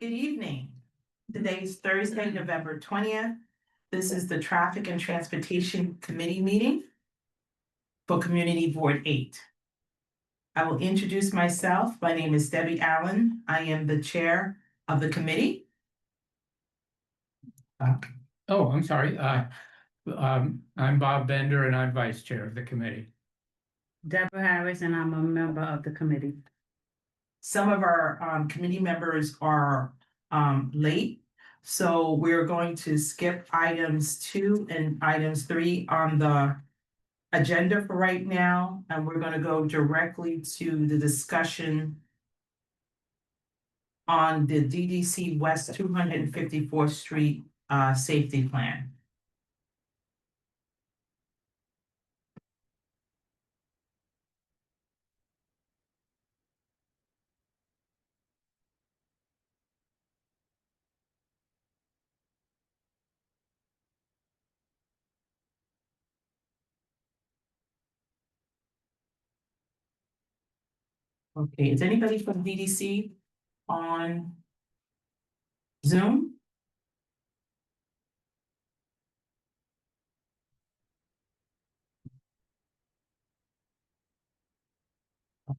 Good evening. Today is Thursday, November 20th. This is the Traffic and Transportation Committee meeting for Community Board 8. I will introduce myself. My name is Debbie Allen. I am the chair of the committee. Oh, I'm sorry. I'm Bob Bender and I'm vice chair of the committee. Deborah Harris, and I'm a member of the committee. Some of our committee members are late, so we're going to skip items 2 and items 3 on the agenda for right now, and we're going to go directly to the discussion on the DDC West 254th Street safety plan. Okay, is anybody from DDC on Zoom?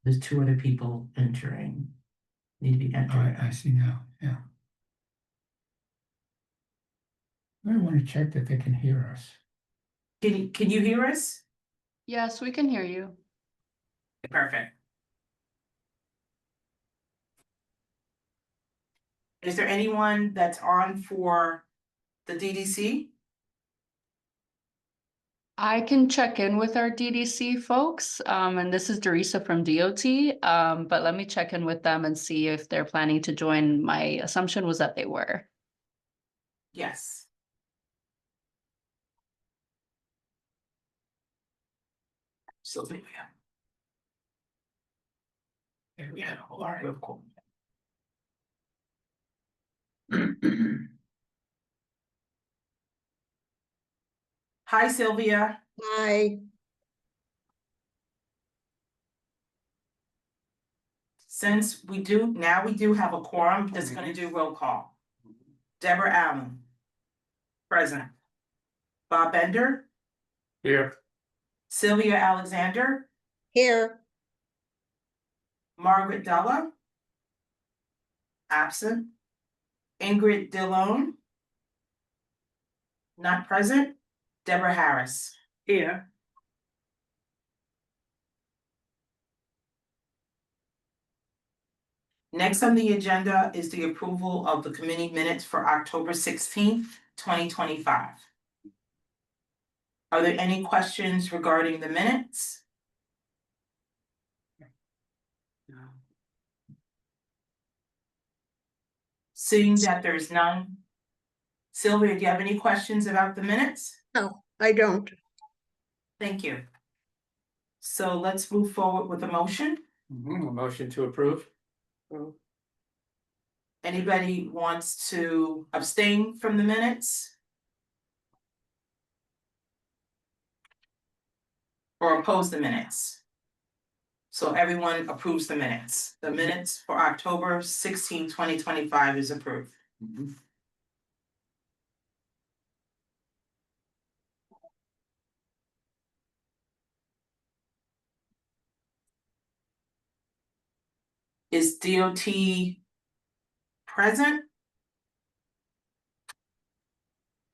There's 2 other people entering. Need to be entering. I see now, yeah. I want to check that they can hear us. Can you hear us? Yes, we can hear you. Perfect. Is there anyone that's on for the DDC? I can check in with our DDC folks, and this is Teresa from DOT, but let me check in with them and see if they're planning to join. My assumption was that they were. Yes. Sylvia. There we go. All right. Cool. Hi, Sylvia. Hi, Since we do have a quorum, that's gonna do roll call. Deborah Allen. Present. Bob Bender, Here. Sylvia Alexander, here, Margaret Della. Absent. Ingrid Dillon. Not present. Deborah Harris. Here. Next on the agenda is the approval of the committee minutes for October 16th, 2025. Are there any questions regarding the minutes? No. Seeing that there's none. Sylvia, do you have any questions about the minutes? no, I don't. Thank you. So let's move forward with a motion. A motion to approve. Anybody wants to abstain from the minutes? Or oppose the minutes? So everyone approves the minutes. The minutes for October 16, 2025 is approved. Is DOT present?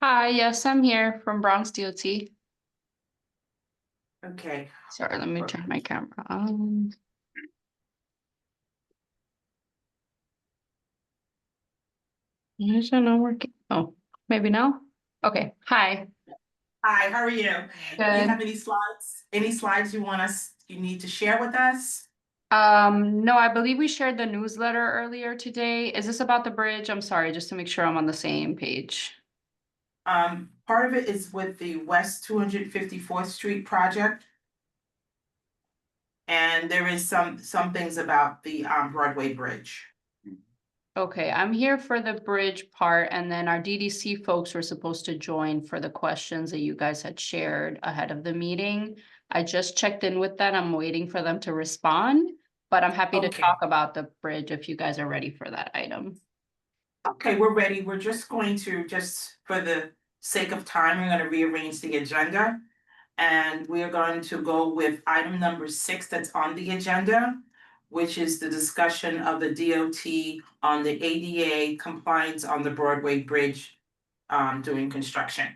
Hi, yes, I'm here from Bronx DOT. Okay, Sorry, let me turn my camera on. Why is it not working? Oh, maybe now? Okay, hi. hi, how are you? Do you Good. have any slides? Any slides you need to share with us? No, I believe we shared the newsletter earlier today. Is this about the bridge? I'm sorry, just to make sure I'm on the same page. Part of it is with the West 254th Street project. And there is some things about the Broadway Bridge. Okay, I'm here for the bridge part, and then our DDC folks were supposed to join for the questions that you guys had shared ahead of the meeting. I just checked in with them. I'm waiting for them to respond, but I'm happy to Okay. talk about the bridge if you guys are ready for that item. Okay, we're ready. We're just going to, just for the sake of time, we're gonna rearrange the agenda. And we are going to go with item number 6 that's on the agenda, which is the discussion of the DOT on the ADA compliance on the Broadway Bridge during construction.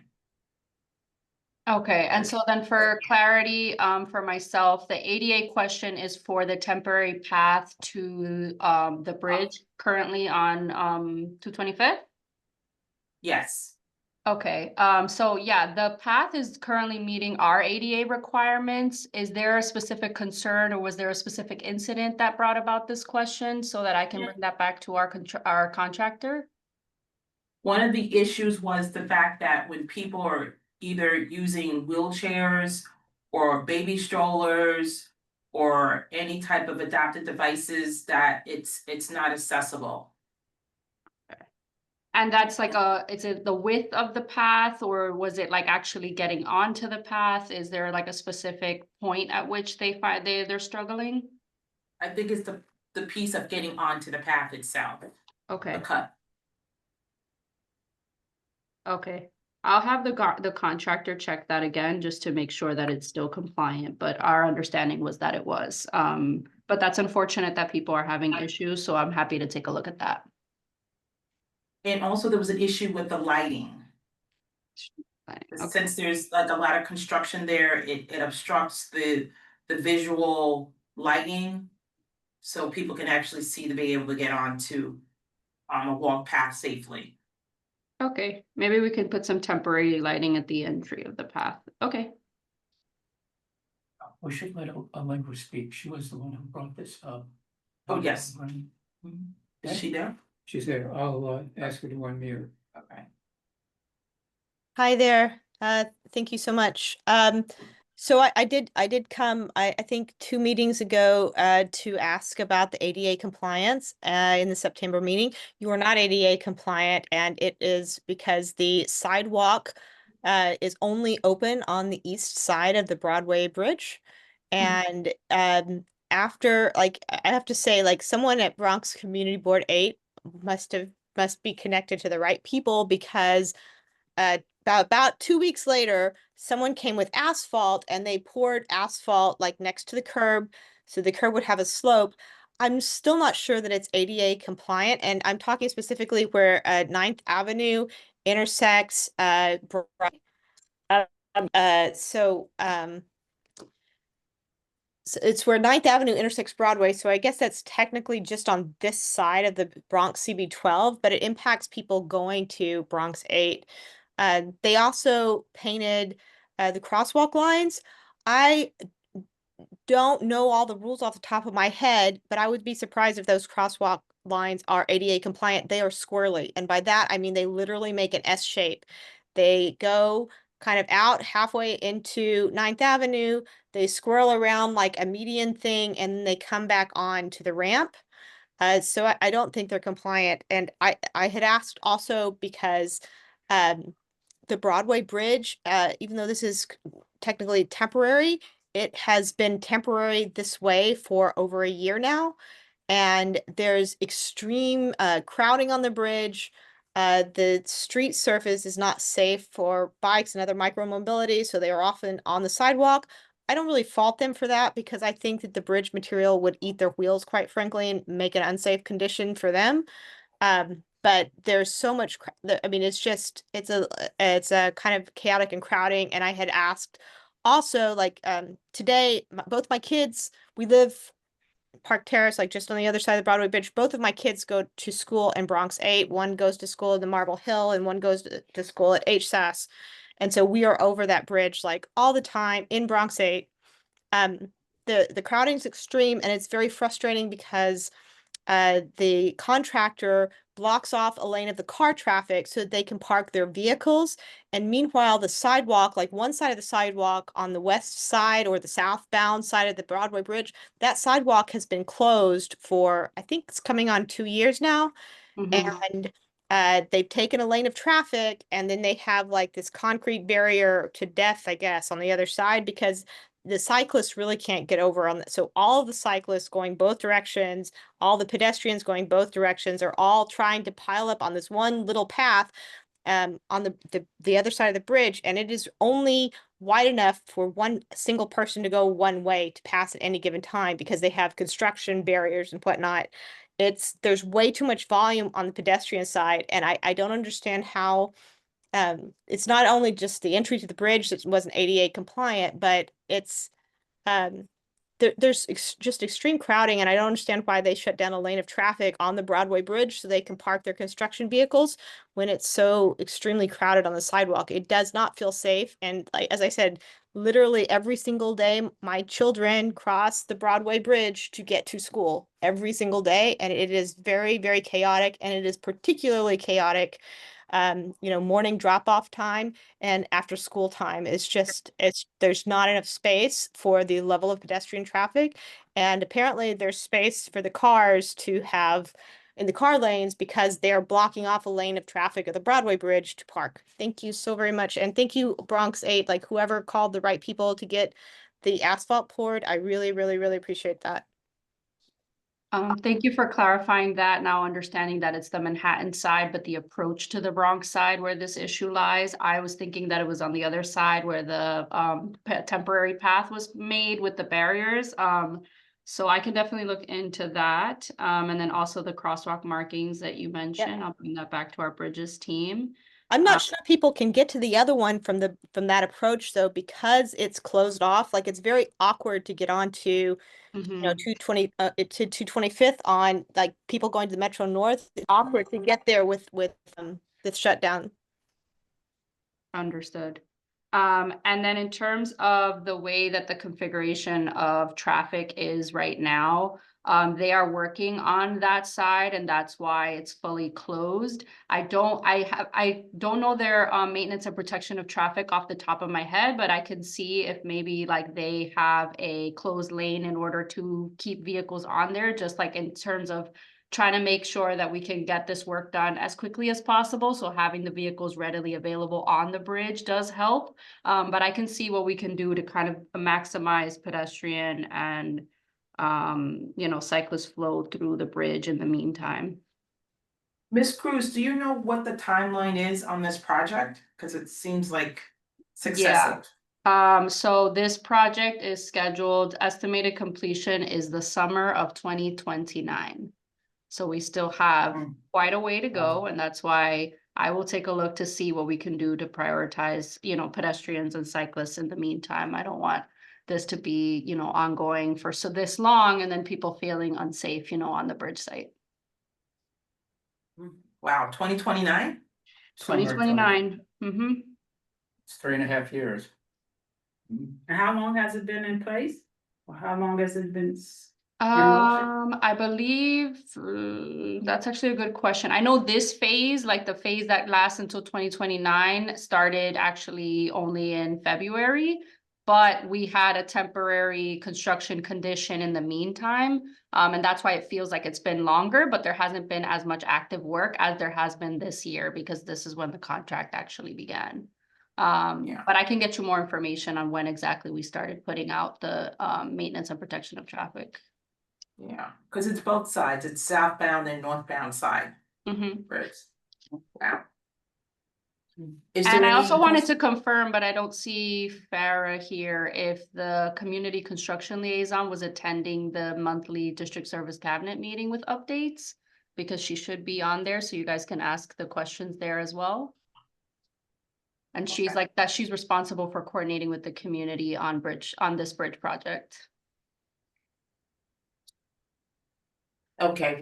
Okay, and so then for clarity, for myself, the ADA question is for the temporary path to, the bridge currently on, 225th? Yes. Okay, so yeah, the path is currently meeting our ADA requirements. Is there a specific concern or was there a specific incident that brought about this question so that I can bring that back to our contractor? One of the issues was the fact that when people are either using wheelchairs or baby strollers or any type of adapted devices, that it's not accessible. And that's like is it the width of the path or was it like actually getting onto the path? Is there like a specific point at which they find they're struggling? I think it's the piece of getting onto the path itself, the Okay, cut. okay. I'll have the contractor check that again, just to make sure that it's still compliant, but our understanding was that it was. But that's unfortunate that people are having issues, so I'm happy to take a look at that. And also there was an issue with the lighting. Okay. Since there's like a lot of construction there, it obstructs the visual lighting. So people can actually see to be able to get onto a walk path safely. Okay, maybe we could put some temporary lighting at the entry of the path. Okay. We should let Allegra speak. She was the one who brought this up. Oh, yes. Mhm. Is she there? She's there. I'll ask her to unmute. Okay. Hi there. Thank you so much. So I did come, I think 2 meetings ago, to ask about the ADA compliance, in the September meeting. You are not ADA compliant, and it is because the sidewalk, is only open on the east side of the Broadway Bridge. And, after, like, I have to say, like, someone at Bronx Community Board 8 must be connected to the right people, because about 2 weeks later, someone came with asphalt and they poured asphalt like next to the curb, so the curb would have a slope. I'm still not sure that it's ADA compliant, and I'm talking specifically where 9th Avenue intersects so it's where 9th Avenue intersects Broadway, so I guess that's technically just on this side of the Bronx CB12, but it impacts people going to Bronx 8. They also painted the crosswalk lines. I don't know all the rules off the top of my head, but I would be surprised if those crosswalk lines are ADA compliant. They are squirrely, and by that I mean they literally make an S shape. They go kind of out halfway into 9th Avenue, they swirl around like a median thing, and then they come back on to the ramp. So I don't think they're compliant. And I had asked also because the Broadway Bridge, even though this is technically temporary, it has been temporary this way for over a year now. And there's extreme crowding on the bridge. The street surface is not safe for bikes and other micromobility, so they are often on the sidewalk. I don't really fault them for that, because I think that the bridge material would eat their wheels, quite frankly, and make an unsafe condition for them. But there's so much, I mean, it's a kind of chaotic and crowding. And I had asked also, like, today, both my kids, we live Park Terrace, like just on the other side of the Broadway Bridge. Both of my kids go to school in Bronx 8. One goes to school in the Marble Hill and one goes to school at HSAS. And so we are over that bridge like all the time in Bronx 8. The crowding is extreme, and it's very frustrating because the contractor blocks off a lane of the car traffic so that they can park their vehicles. And meanwhile, the sidewalk, like one side of the sidewalk on the west side or the southbound side of the Broadway Bridge, that sidewalk has been closed for, I think it's coming on 2 years now. Mhm. And they've taken a lane of traffic, and then they have like this concrete barrier to death, I guess, on the other side, because the cyclists really can't get over on that. So all of the cyclists going both directions, all the pedestrians going both directions are all trying to pile up on this one little path on the other side of the bridge, and it is only wide enough for one single person to go one way to pass at any given time because they have construction barriers and whatnot. There's way too much volume on the pedestrian side, and I don't understand how it's not only just the entry to the bridge that wasn't ADA compliant, but it's there's just extreme crowding, and I don't understand why they shut down a lane of traffic on the Broadway Bridge so they can park their construction vehicles when it's so extremely crowded on the sidewalk. It does not feel safe. And like, as I said, literally every single day, my children cross the Broadway Bridge to get to school every single day. And it is very, very chaotic. And it is particularly chaotic, morning drop-off time and after school time. There's not enough space for the level of pedestrian traffic. And apparently there's space for the cars to have in the car lanes because they are blocking off a lane of traffic at the Broadway Bridge to park. Thank you so very much. And thank you, Bronx 8, like whoever called the right people to get the asphalt poured. I really, really, really appreciate that. Thank you for clarifying that. Now understanding that it's the Manhattan side, but the approach to the Bronx side where this issue lies. I was thinking that it was on the other side where the temporary path was made with the barriers. So I can definitely look into that. And then also the crosswalk markings that you mentioned. I'll bring that back to our bridges team. I'm not sure people can get to the other one from that approach though, because it's closed off. Like it's very awkward to get onto, 220 to 225th on like people going to the Metro North. It's awkward to get there with this shutdown. Understood. And then in terms of the way that the configuration of traffic is right now, they are working on that side, and that's why it's fully closed. I don't know their maintenance and protection of traffic off the top of my head, but I can see if maybe like they have a closed lane in order to keep vehicles on there, just like in terms of trying to make sure that we can get this work done as quickly as possible. So having the vehicles readily available on the bridge does help. But I can see what we can do to kind of maximize pedestrian and cyclist flow through the bridge in the meantime. Ms. Cruz, do you know what the timeline is on this project? Because it seems like successive. So this project is scheduled, estimated completion is the summer of 2029. So we still have quite a way to go, and that's why I will take a look to see what we can do to prioritize, pedestrians and cyclists in the meantime. I don't want this to be, ongoing for this long and then people feeling unsafe, on the bridge site. Wow, 2029? 2029. Mm-hmm. It's 3.5 years. And how long has it been in place? Or how long has it been? I believe that's actually a good question. I know this phase, like the phase that lasts until 2029, started actually only in February, but we had a temporary construction condition in the meantime. And that's why it feels like it's been longer, but there hasn't been as much active work as there has been this year because this is when the contract actually began. But I can get you more information on when exactly we started putting out the maintenance and protection of traffic. Yeah, because it's both sides. It's southbound and northbound side. Mm-hmm. Right. Wow. And I also wanted to confirm, but I don't see Farah here, if the community construction liaison was attending the monthly district service cabinet meeting with updates, because she should be on there, so you guys can ask the questions there as well. And she's like that, she's responsible for coordinating with the community on this bridge project. Okay,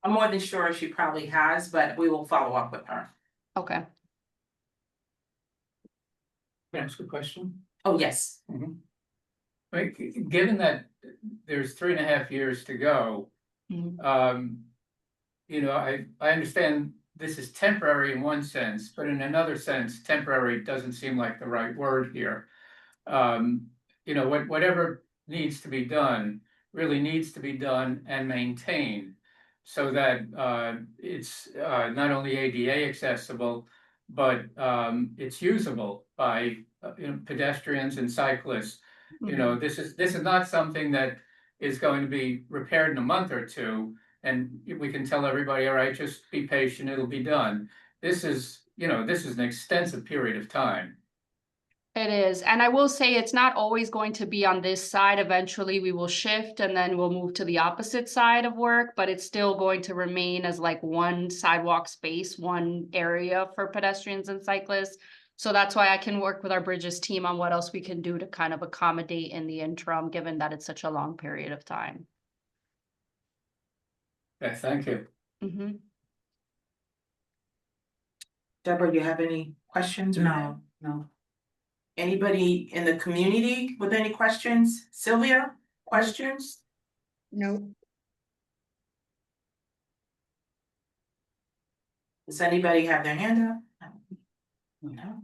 I'm more than sure she probably has, but we will follow up with her. Okay. Can I ask a question? Oh, yes. Like, given that there's 3.5 years to go, Mhm. I understand this is temporary in one sense, but in another sense, temporary doesn't seem like the right word here. Whatever needs to be done really needs to be done and maintained so that it's not only ADA accessible, but it's usable by pedestrians and cyclists. You know, this is not something that is going to be repaired in a month or two. And we can tell everybody, all right, just be patient, it'll be done. This is, you know, this is an extensive period of time. It is, and I will say it's not always going to be on this side. Eventually, we will shift and then we'll move to the opposite side of work, but it's still going to remain as like one sidewalk space, one area for pedestrians and cyclists. So that's why I can work with our bridges team on what else we can do to kind of accommodate in the interim, given that it's such a long period of time. Yeah, thank you. Mhm. Deborah, you have any questions? No, no. Anybody in the community with any questions? Sylvia, questions? No. Does anybody have their hand up? No.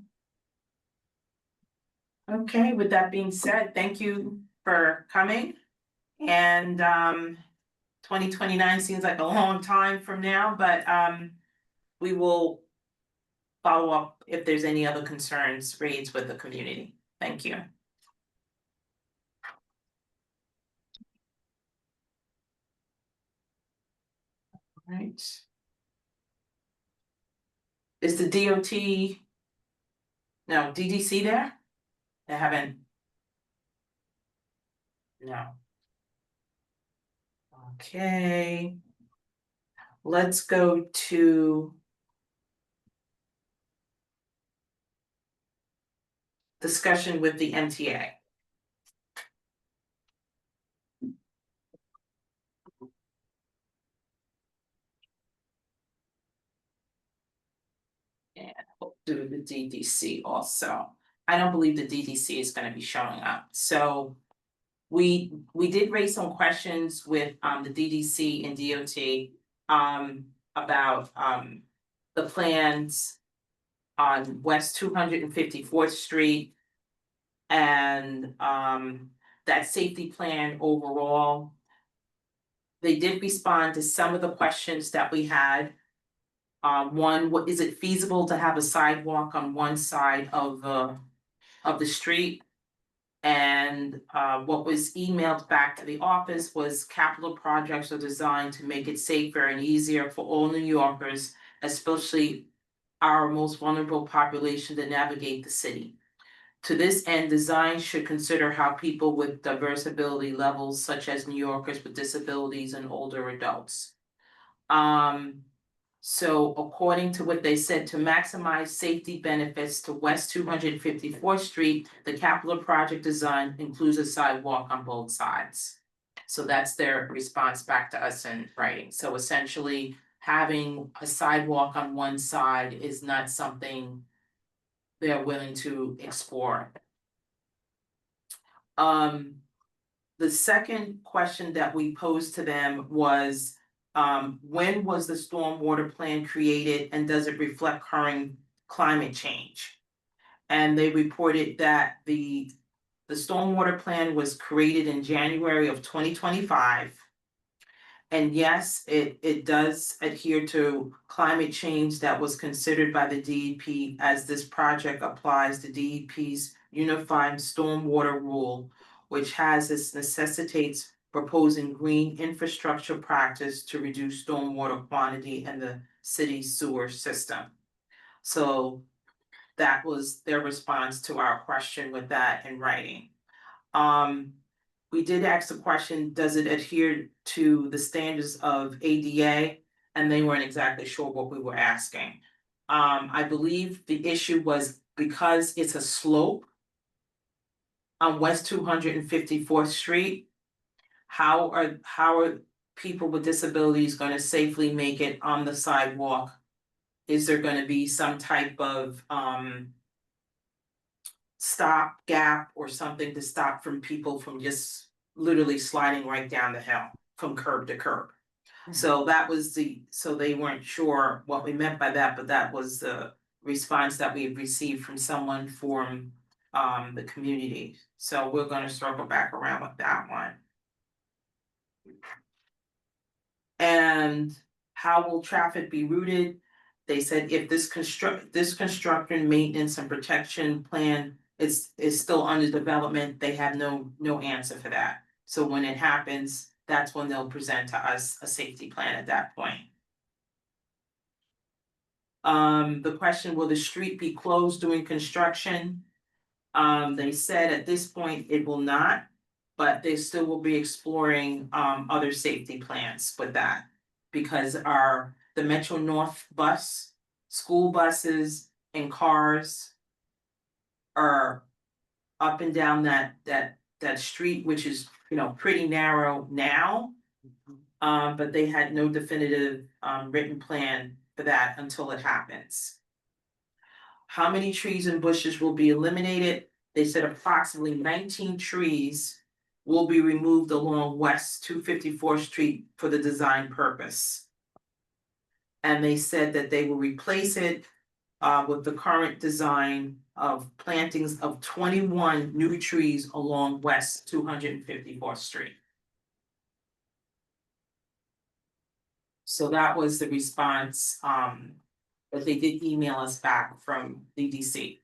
Okay, with that being said, thank you for coming. And 2029 seems like a long time from now, but we will follow up if there's any other concerns raised with the community. Thank you. Right. Is the DOT? No, DDC there? They haven't. No. Okay. Let's go to discussion with the MTA. And we'll do the DDC also. I don't believe the DDC is gonna be showing up, so. We did raise some questions with the DDC and DOT about the plans on West 254th Street. And that safety plan overall. They did respond to some of the questions that we had. One, what is it feasible to have a sidewalk on one side of the street? And what was emailed back to the office was capital projects are designed to make it safer and easier for all New Yorkers, especially our most vulnerable population, to navigate the city. To this end, design should consider how people with diverse ability levels, such as New Yorkers with disabilities and older adults. So according to what they said, to maximize safety benefits to West 254th Street, the capital project design includes a sidewalk on both sides. So that's their response back to us in writing. So essentially, having a sidewalk on one side is not something they're willing to explore. The second question that we posed to them was, when was the stormwater plan created and does it reflect current climate change? And they reported that the stormwater plan was created in January of 2025. And yes, it does adhere to climate change that was considered by the DEP, as this project applies to DEP's Unified Stormwater Rule, which necessitates proposing green infrastructure practice to reduce stormwater quantity in the city's sewer system. So that was their response to our question with that in writing. We did ask the question, does it adhere to the standards of ADA? And they weren't exactly sure what we were asking. I believe the issue was because it's a slope on West 254th Street. How are people with disabilities gonna safely make it on the sidewalk? Is there gonna be some type of stop gap or something to stop from people from just literally sliding right down the hill from curb to curb? So that was so they weren't sure what we meant by that, but that was the response that we received from someone from the community. So we're gonna circle back around with that one. And how will traffic be routed? They said if this construction, maintenance and protection plan is still under development. They have no answer for that. So when it happens, that's when they'll present to us a safety plan at that point. The question, will the street be closed during construction? They said at this point it will not, but they still will be exploring, other safety plans with that. Because the Metro North bus, school buses and cars are up and down that street, which is, pretty narrow now. But they had no definitive, written plan for that until it happens. How many trees and bushes will be eliminated? They said approximately 19 trees will be removed along West 254th Street for the design purpose. And they said that they will replace it with the current design of plantings of 21 new trees along West 254th Street. So that was the response, but they did email us back from DDC.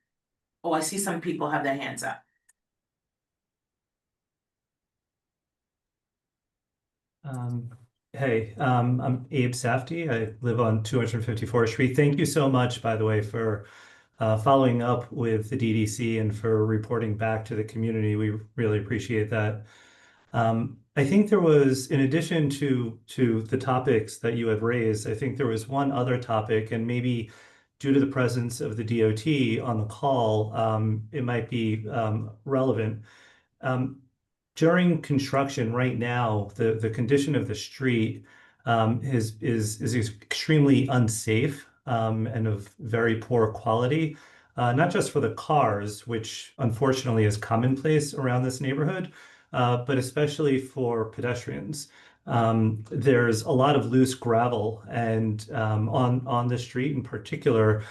Oh, I see some people have their hands up. Hey, I'm Abe Safdie. I live on 254th Street. Thank you so much, by the way, for following up with the DDC and for reporting back to the community. We really appreciate that. I think there was, in addition to the topics that you had raised, I think there was one other topic, and maybe due to the presence of the DOT on the call, it might be relevant. During construction right now, the condition of the street is extremely unsafe and of very poor quality, not just for the cars, which unfortunately is commonplace around this neighborhood, but especially for pedestrians. There's a lot of loose gravel, and on the street in particular,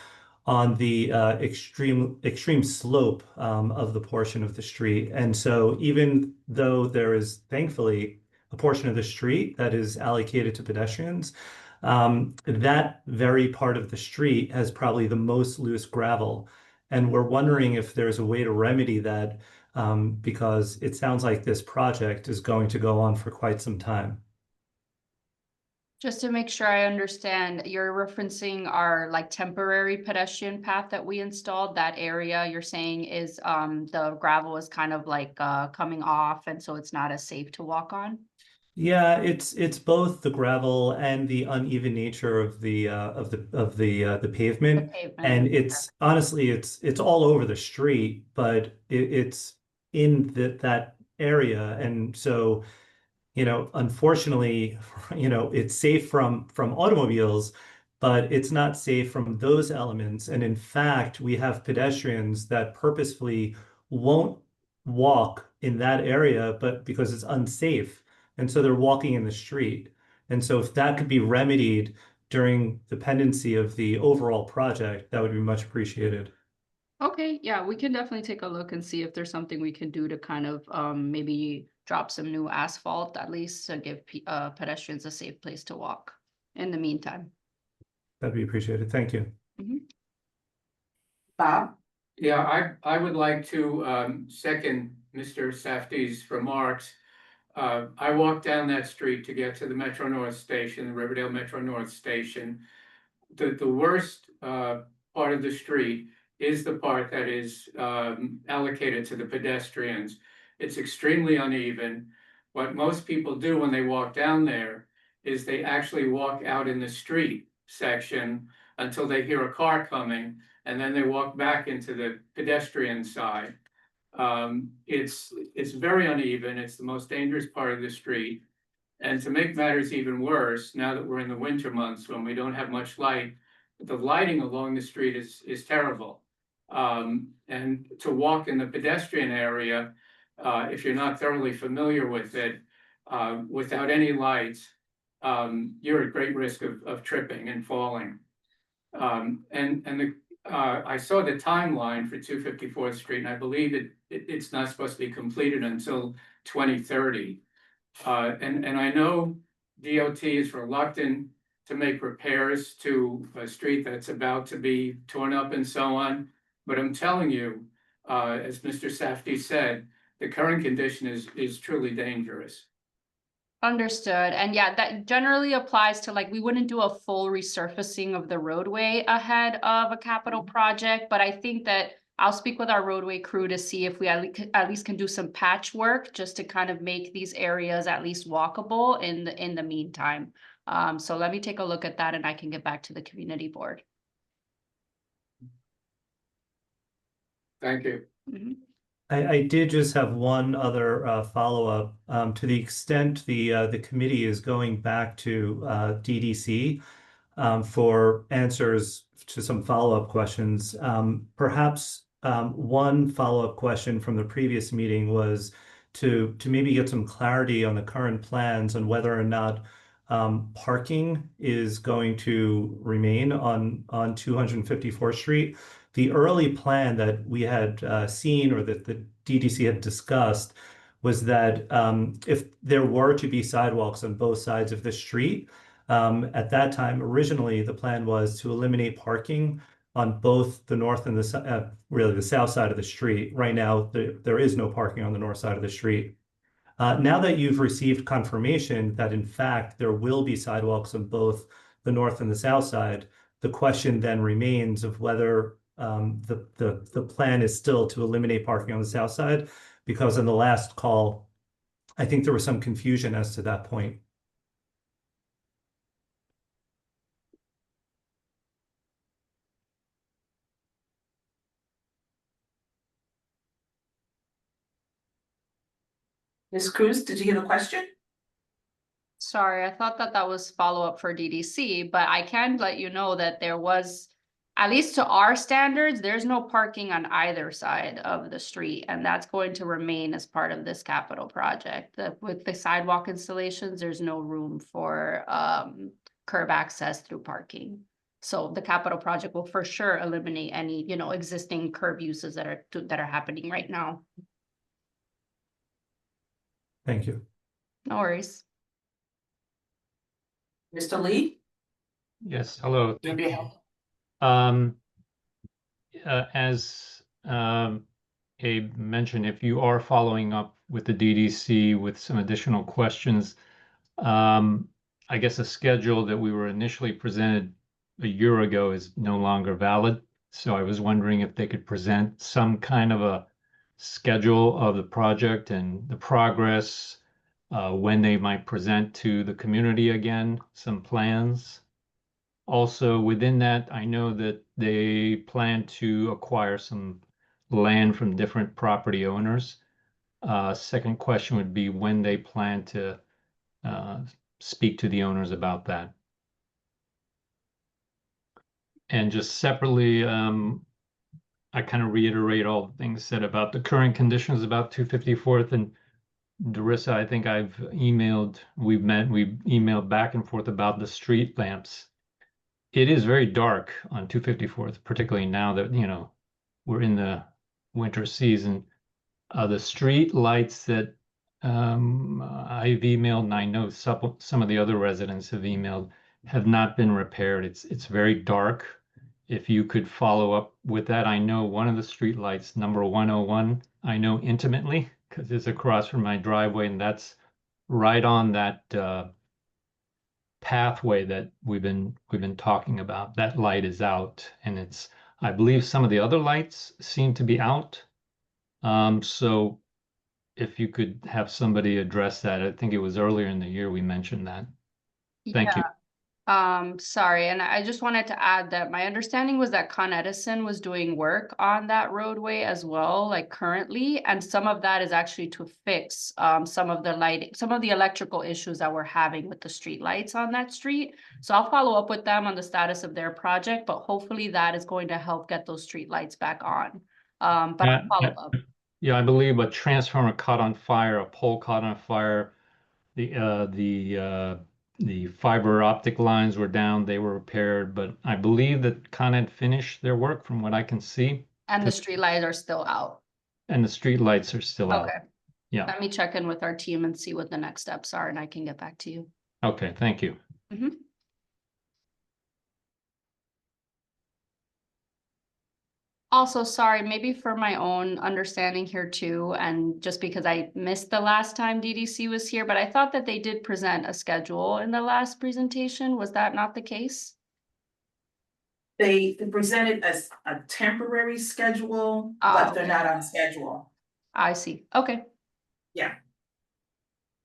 on the extreme slope of the portion of the street. And so even though there is thankfully a portion of the street that is allocated to pedestrians, that very part of the street has probably the most loose gravel. And we're wondering if there's a way to remedy that, because it sounds like this project is going to go on for quite some time. Just to make sure I understand, you're referencing our like temporary pedestrian path that we installed. That area you're saying is the gravel is kind of like coming off, and so it's not as safe to walk on? Yeah, it's both the gravel and the uneven nature of the pavement. And it's honestly it's all over the street, but it's in that area. And so, unfortunately, it's safe from automobiles, but it's not safe from those elements. And in fact, we have pedestrians that purposefully won't walk in that area, but because it's unsafe. And so they're walking in the street. And so if that could be remedied during the pendency of the overall project, that would be much appreciated. Okay, yeah, we can definitely take a look and see if there's something we can do to kind of maybe drop some new asphalt, at least to give pedestrians a safe place to walk in the meantime. That'd be appreciated. Thank you. Bob? Yeah, I would like to second Mr. Safdie's remarks. I walked down that street to get to the Metro North Station, the Riverdale Metro North Station. The worst part of the street is the part that is allocated to the pedestrians. It's extremely uneven. What most people do when they walk down there is they actually walk out in the street section until they hear a car coming, and then they walk back into the pedestrian side. It's very uneven. It's the most dangerous part of the street. And to make matters even worse, now that we're in the winter months when we don't have much light, the lighting along the street is terrible. And to walk in the pedestrian area, if you're not thoroughly familiar with it, without any lights, you're at great risk of tripping and falling. I saw the timeline for 254th Street, and I believe it's not supposed to be completed until 2030. And I know DOT is reluctant to make repairs to a street that's about to be torn up and so on. But I'm telling you, as Mr. Safdie said, the current condition is truly dangerous. Understood. And yeah, that generally applies to like, we wouldn't do a full resurfacing of the roadway ahead of a capital project, but I think that I'll speak with our roadway crew to see if we at least can do some patchwork just to kind of make these areas at least walkable in the meantime. So let me take a look at that and I can get back to the community board. Thank you. Mhm. I did just have one other follow-up. To the extent the committee is going back to DDC for answers to some follow-up questions. Perhaps one follow-up question from the previous meeting was to maybe get some clarity on the current plans on whether or not parking is going to remain on 254th Street. The early plan that we had seen or that the DDC had discussed was that if there were to be sidewalks on both sides of the street, at that time, originally, the plan was to eliminate parking on both the north and really the south side of the street. Right now, there is no parking on the north side of the street. Now that you've received confirmation that in fact there will be sidewalks on both the north and the south side, the question then remains of whether the plan is still to eliminate parking on the south side, because in the last call, I think there was some confusion as to that point. Ms. Cruz, did you get a question? Sorry, I thought that that was follow-up for DDC, but I can let you know that there was, at least to our standards, there's no parking on either side of the street, and that's going to remain as part of this capital project. With the sidewalk installations, there's no room for curb access through parking. So the capital project will for sure eliminate any, existing curb uses that are happening right now. Thank you. No worries. Mr. Lee? Yes, hello. Maybe help. As Abe mentioned, if you are following up with the DDC with some additional questions, I guess a schedule that we were initially presented a year ago is no longer valid. So I was wondering if they could present some kind of a schedule of the project and the progress, when they might present to the community again, some plans. Also, within that, I know that they plan to acquire some land from different property owners. Second question would be when they plan to speak to the owners about that. And just separately, I kind of reiterate all the things said about the current conditions about 254th and Darissa. I think we've emailed back and forth about the street lamps. It is very dark on 254th, particularly now that, we're in the winter season. The street lights that I've emailed, and I know some of the other residents have emailed, have not been repaired. It's very dark. If you could follow up with that. I know one of the street lights, number 101, I know intimately because it's across from my driveway, and that's right on that pathway that we've been talking about. That light is out, and I believe some of the other lights seem to be out. So if you could have somebody address that. I think it was earlier in the year we mentioned that. Thank you. Sorry, and I just wanted to add that my understanding was that Con Edison was doing work on that roadway as well, like currently, and some of that is actually to fix some of the electrical issues that we're having with the street lights on that street. So I'll follow up with them on the status of their project, but hopefully that is going to help get those street lights back on. But I'll follow up. Yeah, I believe a transformer caught on fire, a pole caught on fire. The fiber optic lines were down, they were repaired, but I believe that Con Ed finished their work from what I can see. And the street lights are still out. And the street lights are still out. Okay. Yeah. Let me check in with our team and see what the next steps are, and I can get back to you. Okay, thank you. Mhm. Also, sorry, maybe for my own understanding here too, and just because I missed the last time DDC was here, but I thought that they did present a schedule in the last presentation. Was that not the case? They presented a temporary schedule, Ah, but they're okay. not on schedule. I see. Okay.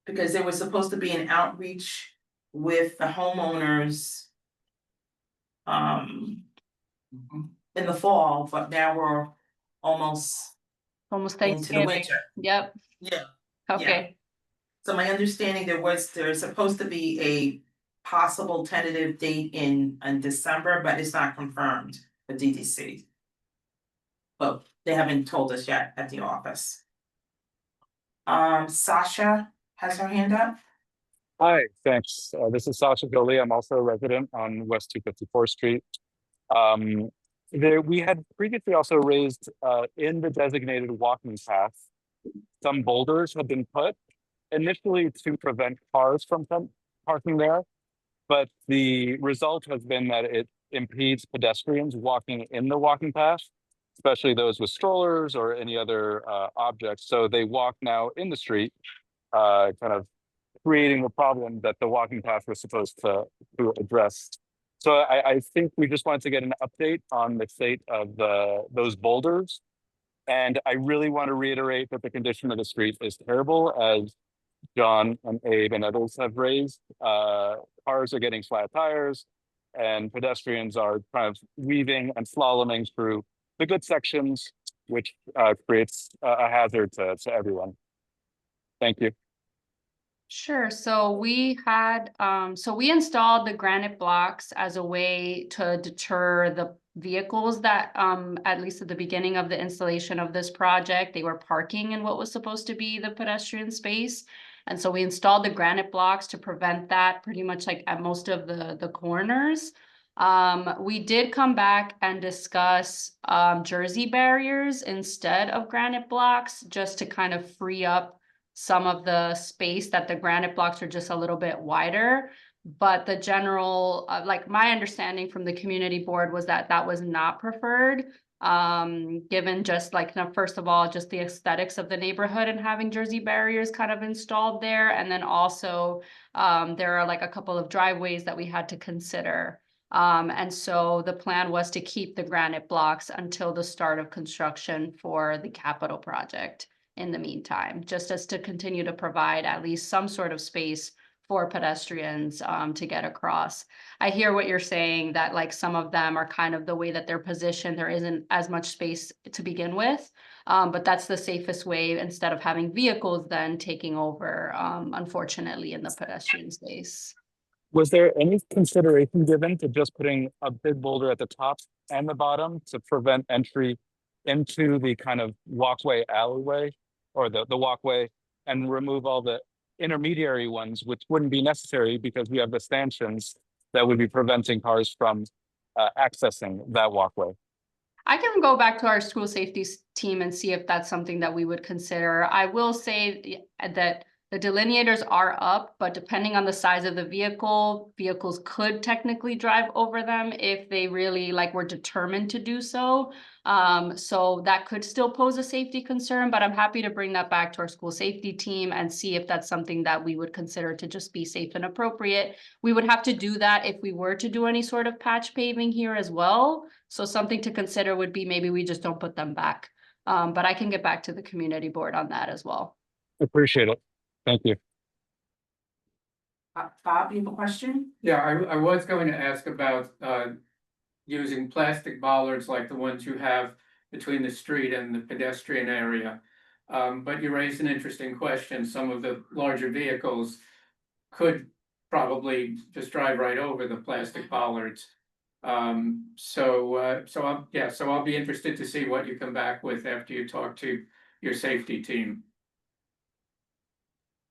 Because there was supposed to be an outreach with the homeowners. In the fall, but now we're almost Almost into the Thanksgiving. winter. Yep. Yeah. Okay. So my understanding, there's supposed to be a possible tentative date in December, but it's not confirmed, the DDC. But they haven't told us yet at the office. Sasha has her hand up. Hi, thanks. This is Sasha Goli. I'm also a resident on West 254th Street. We had previously also raised in the designated walking path, some boulders have been put initially to prevent cars from parking there. But the result has been that it impedes pedestrians walking in the walking path, especially those with strollers or any other objects. So they walk now in the street, kind of creating the problem that the walking path was supposed to address. So I think we just wanted to get an update on the state of those boulders. And I really want to reiterate that the condition of the street is terrible, as John and Abe and others have raised. Cars are getting flat tires and pedestrians are kind of weaving and slaloming through the good sections, which creates a hazard to everyone. Thank you. Sure. So we had, we installed the granite blocks as a way to deter the vehicles that, at least at the beginning of the installation of this project, they were parking in what was supposed to be the pedestrian space. And so we installed the granite blocks to prevent that pretty much like at most of the corners. We did come back and discuss, jersey barriers instead of granite blocks, just to kind of free up some of the space that the granite blocks are just a little bit wider. But the general, like my understanding from the community board was that that was not preferred. Given just like, first of all, just the aesthetics of the neighborhood and having jersey barriers kind of installed there. And then also, there are like a couple of driveways that we had to consider. And so the plan was to keep the granite blocks until the start of construction for the capital project in the meantime, just as to continue to provide at least some sort of space for pedestrians to get across. I hear what you're saying, that like some of them are kind of the way that they're positioned, there isn't as much space to begin with. But that's the safest way instead of having vehicles then taking over, unfortunately, in the pedestrian space. Was there any consideration given to just putting a big boulder at the top and the bottom to prevent entry into the kind of walkway alleyway or the walkway, and remove all the intermediary ones, which wouldn't be necessary because we have the stanchions that would be preventing cars from accessing that walkway? I can go back to our school safety team and see if that's something that we would consider. I will say that the delineators are up, but depending on the size of the vehicle, vehicles could technically drive over them if they really were determined to do so. So that could still pose a safety concern, but I'm happy to bring that back to our school safety team and see if that's something that we would consider to just be safe and appropriate. We would have to do that if we were to do any sort of patch paving here as well. So something to consider would be maybe we just don't put them back. But I can get back to the community board on that as well. Appreciate it. Thank you. Bob, you have a question? Yeah, I was going to ask about using plastic bollards like the ones you have between the street and the pedestrian area. But you raised an interesting question. Some of the larger vehicles could probably just drive right over the plastic bollards. So I'll be interested to see what you come back with after you talk to your safety team.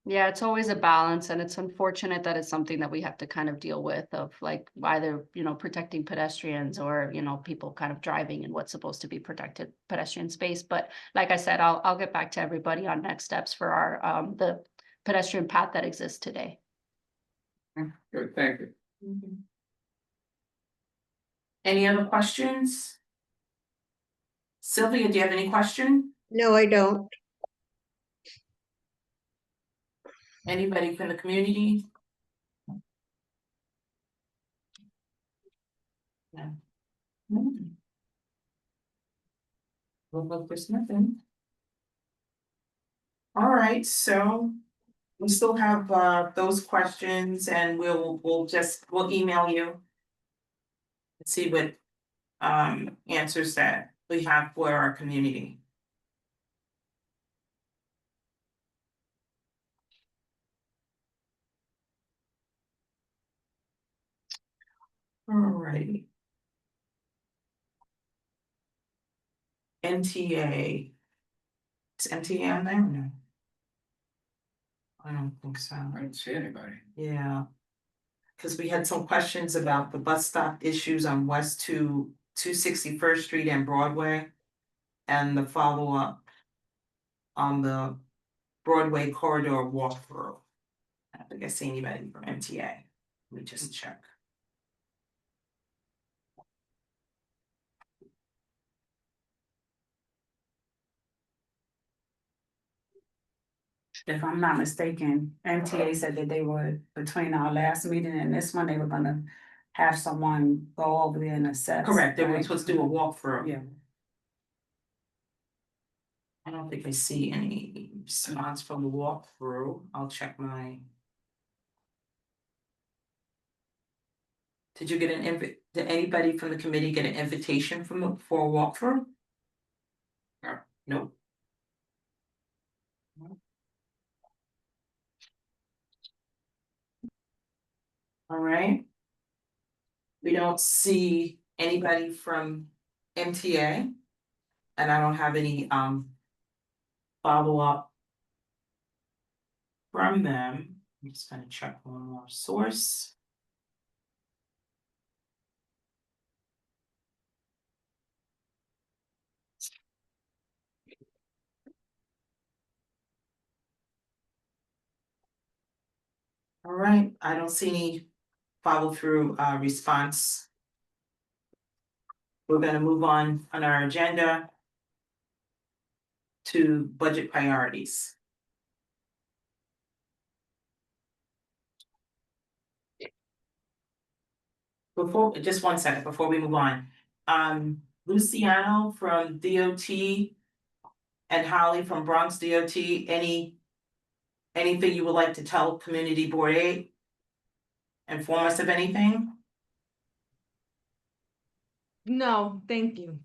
Yeah, it's always a balance, and it's unfortunate that it's something that we have to kind of deal with, of either, protecting pedestrians or, people kind of driving in what's supposed to be protected pedestrian space. But like I said, I'll get back to everybody on next steps for our, the pedestrian path that exists today. Good, thank you. Any other questions? Sylvia, do you have any question? No, I don't. Anybody from the community? No. Well, look, there's nothing. All right, so we still have those questions and we'll email you. And see what answers that we have for our community. Alrighty. NTA. Is MTA on there or no? I don't think so. I don't see anybody. Yeah. Cause we had some questions about the bus stop issues on West 261st Street and Broadway. And the follow-up on the Broadway corridor walkthrough. I don't think I see anybody from MTA. Let me just check. If I'm not mistaken, MTA said that they would, between our last meeting and this one, they were gonna have someone go over there and assess. Correct, they were right? supposed to do a walkthrough. Yeah. I don't think I see any response from the walkthrough. I'll check my. Did you get an did anybody from the committee get an invitation for a walkthrough? No. Nope. All right. We don't see anybody from MTA. And I don't have any follow-up from them. I'm just gonna check one more source. All right, I don't see any follow-through response. We're gonna move on our agenda to budget priorities. Before, just 1 second, before we move on, Luciano from DOT and Holly from Bronx DOT, anything you would like to tell Community Board 8? Inform us of anything? No, thank you.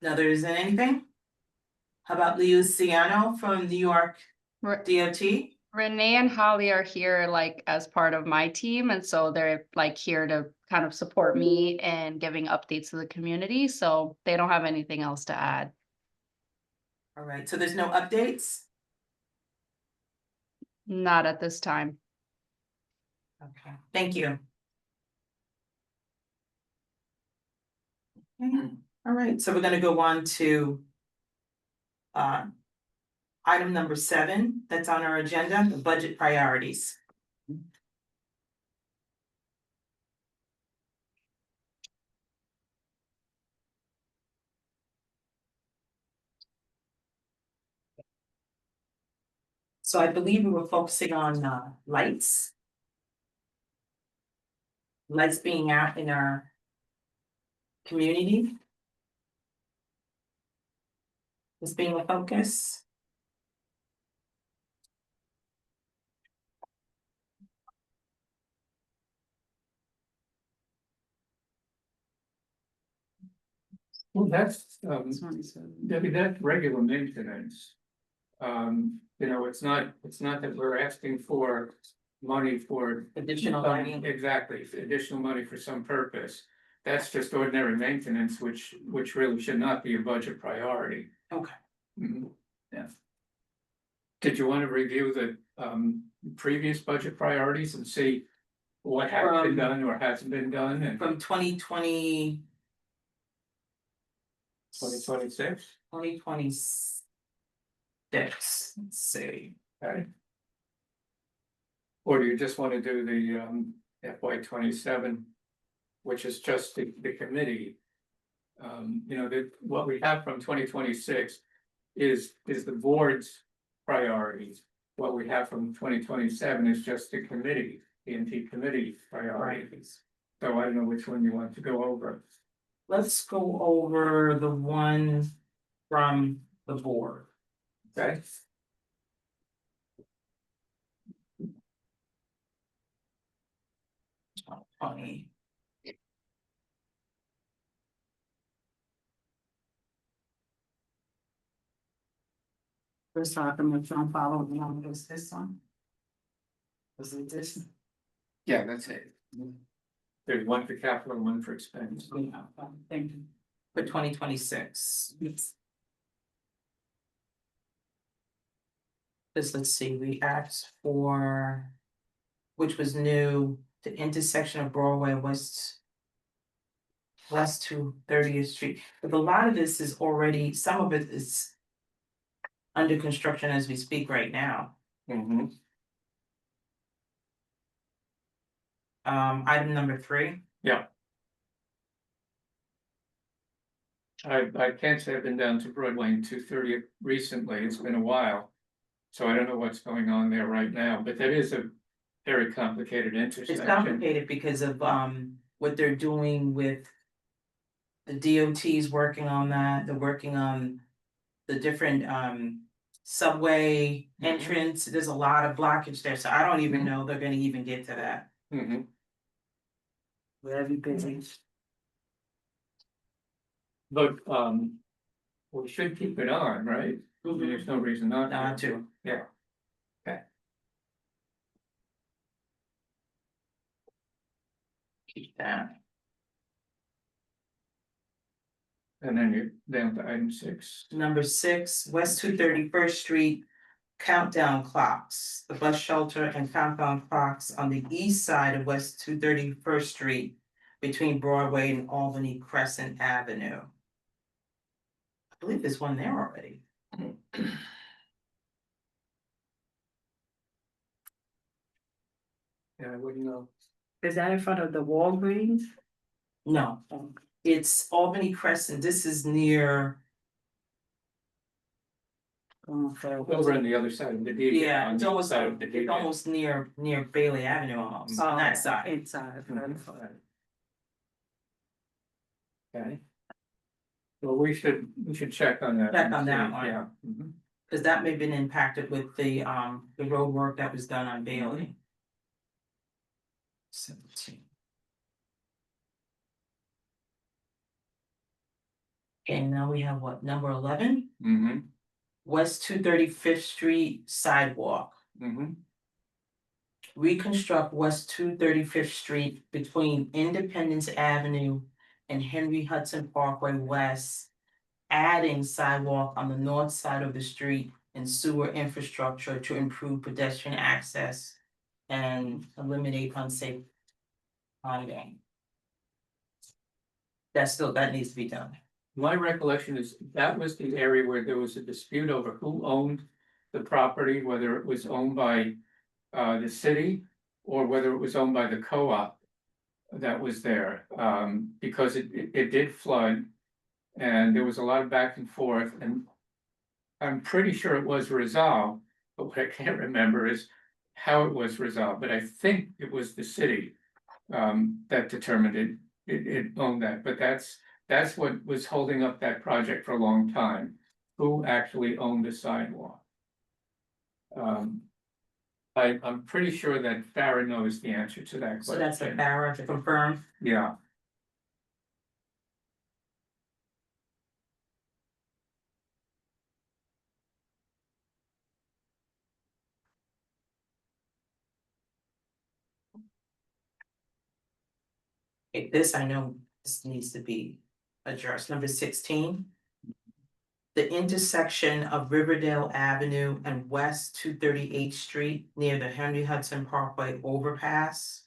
No, there isn't anything? How about Luciano from New York Re- DOT? Renee and Holly are here like as part of my team, and so they're like here to kind of support me and giving updates to the community, so they don't have anything else to add. All right, so there's no updates? Not at this time. Okay, thank you. Okay, all right, so we're gonna go on to item number 7 that's on our agenda, the budget priorities. So I believe we were focusing on lights. Lights being out in our community. This being a focus. Well, that's, Twenty-seven. Debbie, that's regular maintenance. You know, it's not that we're asking for money for. Additional lighting. Exactly, additional money for some purpose. That's just ordinary maintenance, which really should not be a budget priority. Okay. Mhm, yeah. Did you want to review the previous budget priorities and see what has been done or hasn't been done and From 2020. 2026? 2026. Let's see. Okay. Or do you just want to do the FY 27, which is just the committee You know, that what we have from 2026 is the board's priorities. What we have from 2027 is just the committee, the NT committee priorities. So I don't know which one you want to go over. Let's go over the one from the board. Okay. Funny. First document I'm following along was this one. Was it this? Yeah, that's it. There's one for capital and one for expense. Yeah, thank you. For 2026. Yes. Let's see, we asked for, which was new, the intersection of Broadway West 230th Street, but a lot of this is already, some of it is under construction as we speak right now. Item number 3. I can't say I've been down to Broadway and 230 recently, it's been a while. So I don't know what's going on there right now, but that is a very complicated It's intersection. complicated because of what they're doing with the DOT's working on that, they're working on the different subway entrance, there's a lot of blockage there, so I don't even know they're gonna even get to that. Mhm. Very busy. But we should keep it on, right? I mean, there's no reason not to. Not to. Yeah. Keep that. And then you're down to item 6. Number 6, West 231st Street countdown clocks. The bus shelter and countdown clocks on the east side of West 231st Street between Broadway and Albany Crescent Avenue. I believe there's one there already. Yeah, I wouldn't know. Is that in front of the Walgreens? No, it's Albany Crescent. This is near, Over on the other side of the D. yeah, on it's the almost, side of the it's D. almost near Bailey Avenue almost, on that side. Inside. Okay. Well, we should check on that. Check and on that see, one. Yeah. Mhm. Cause that may have been impacted with the road work that was done on Bailey. 17. Okay, now we have what, number 11, Mhm. West 235th Street sidewalk. Mhm. Reconstruct West 235th Street between Independence Avenue and Henry Hudson Parkway West. Adding sidewalk on the north side of the street and sewer infrastructure to improve pedestrian access and eliminate unsafe riding. That needs to be done. My recollection is that was the area where there was a dispute over who owned the property, whether it was owned by the city or whether it was owned by the co-op that was there, because it did flood and there was a lot of back and forth, and I'm pretty sure it was resolved, but what I can't remember is how it was resolved, but I think it was the city that determined it owned that, but that's what was holding up that project for a long time. Who actually owned the sidewalk? I'm pretty sure that Farah knows the answer to that So that's the question. Barra to confirm. Yeah. This I know this needs to be addressed. Number 16. The intersection of Riverdale Avenue and West 238th Street near the Henry Hudson Parkway overpass.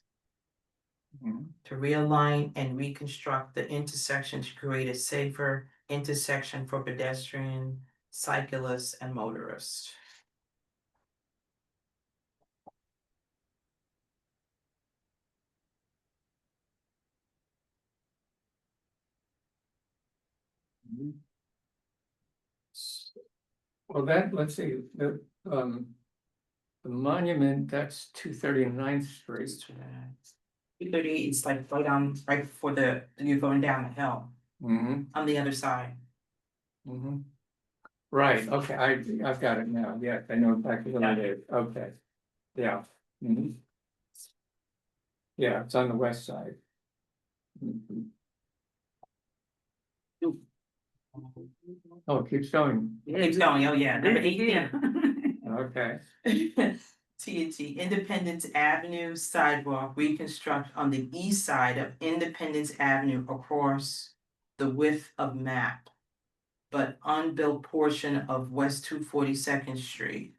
Mhm. To realign and reconstruct the intersection to create a safer intersection for pedestrian, cyclists, and motorists. Well, let's see, the monument, that's 239th Street. 238 is like right before you're going down the hill, on the other side. Right, okay, I've got it now, yeah, I know exactly what it is, okay, yeah. Yeah, it's on the west side. Oh, it keeps going, Keeps going, oh yeah, number 18. okay. TNT, Independence Avenue sidewalk reconstruct on the east side of Independence Avenue across the width of map, but unbuilt portion of West 242nd Street.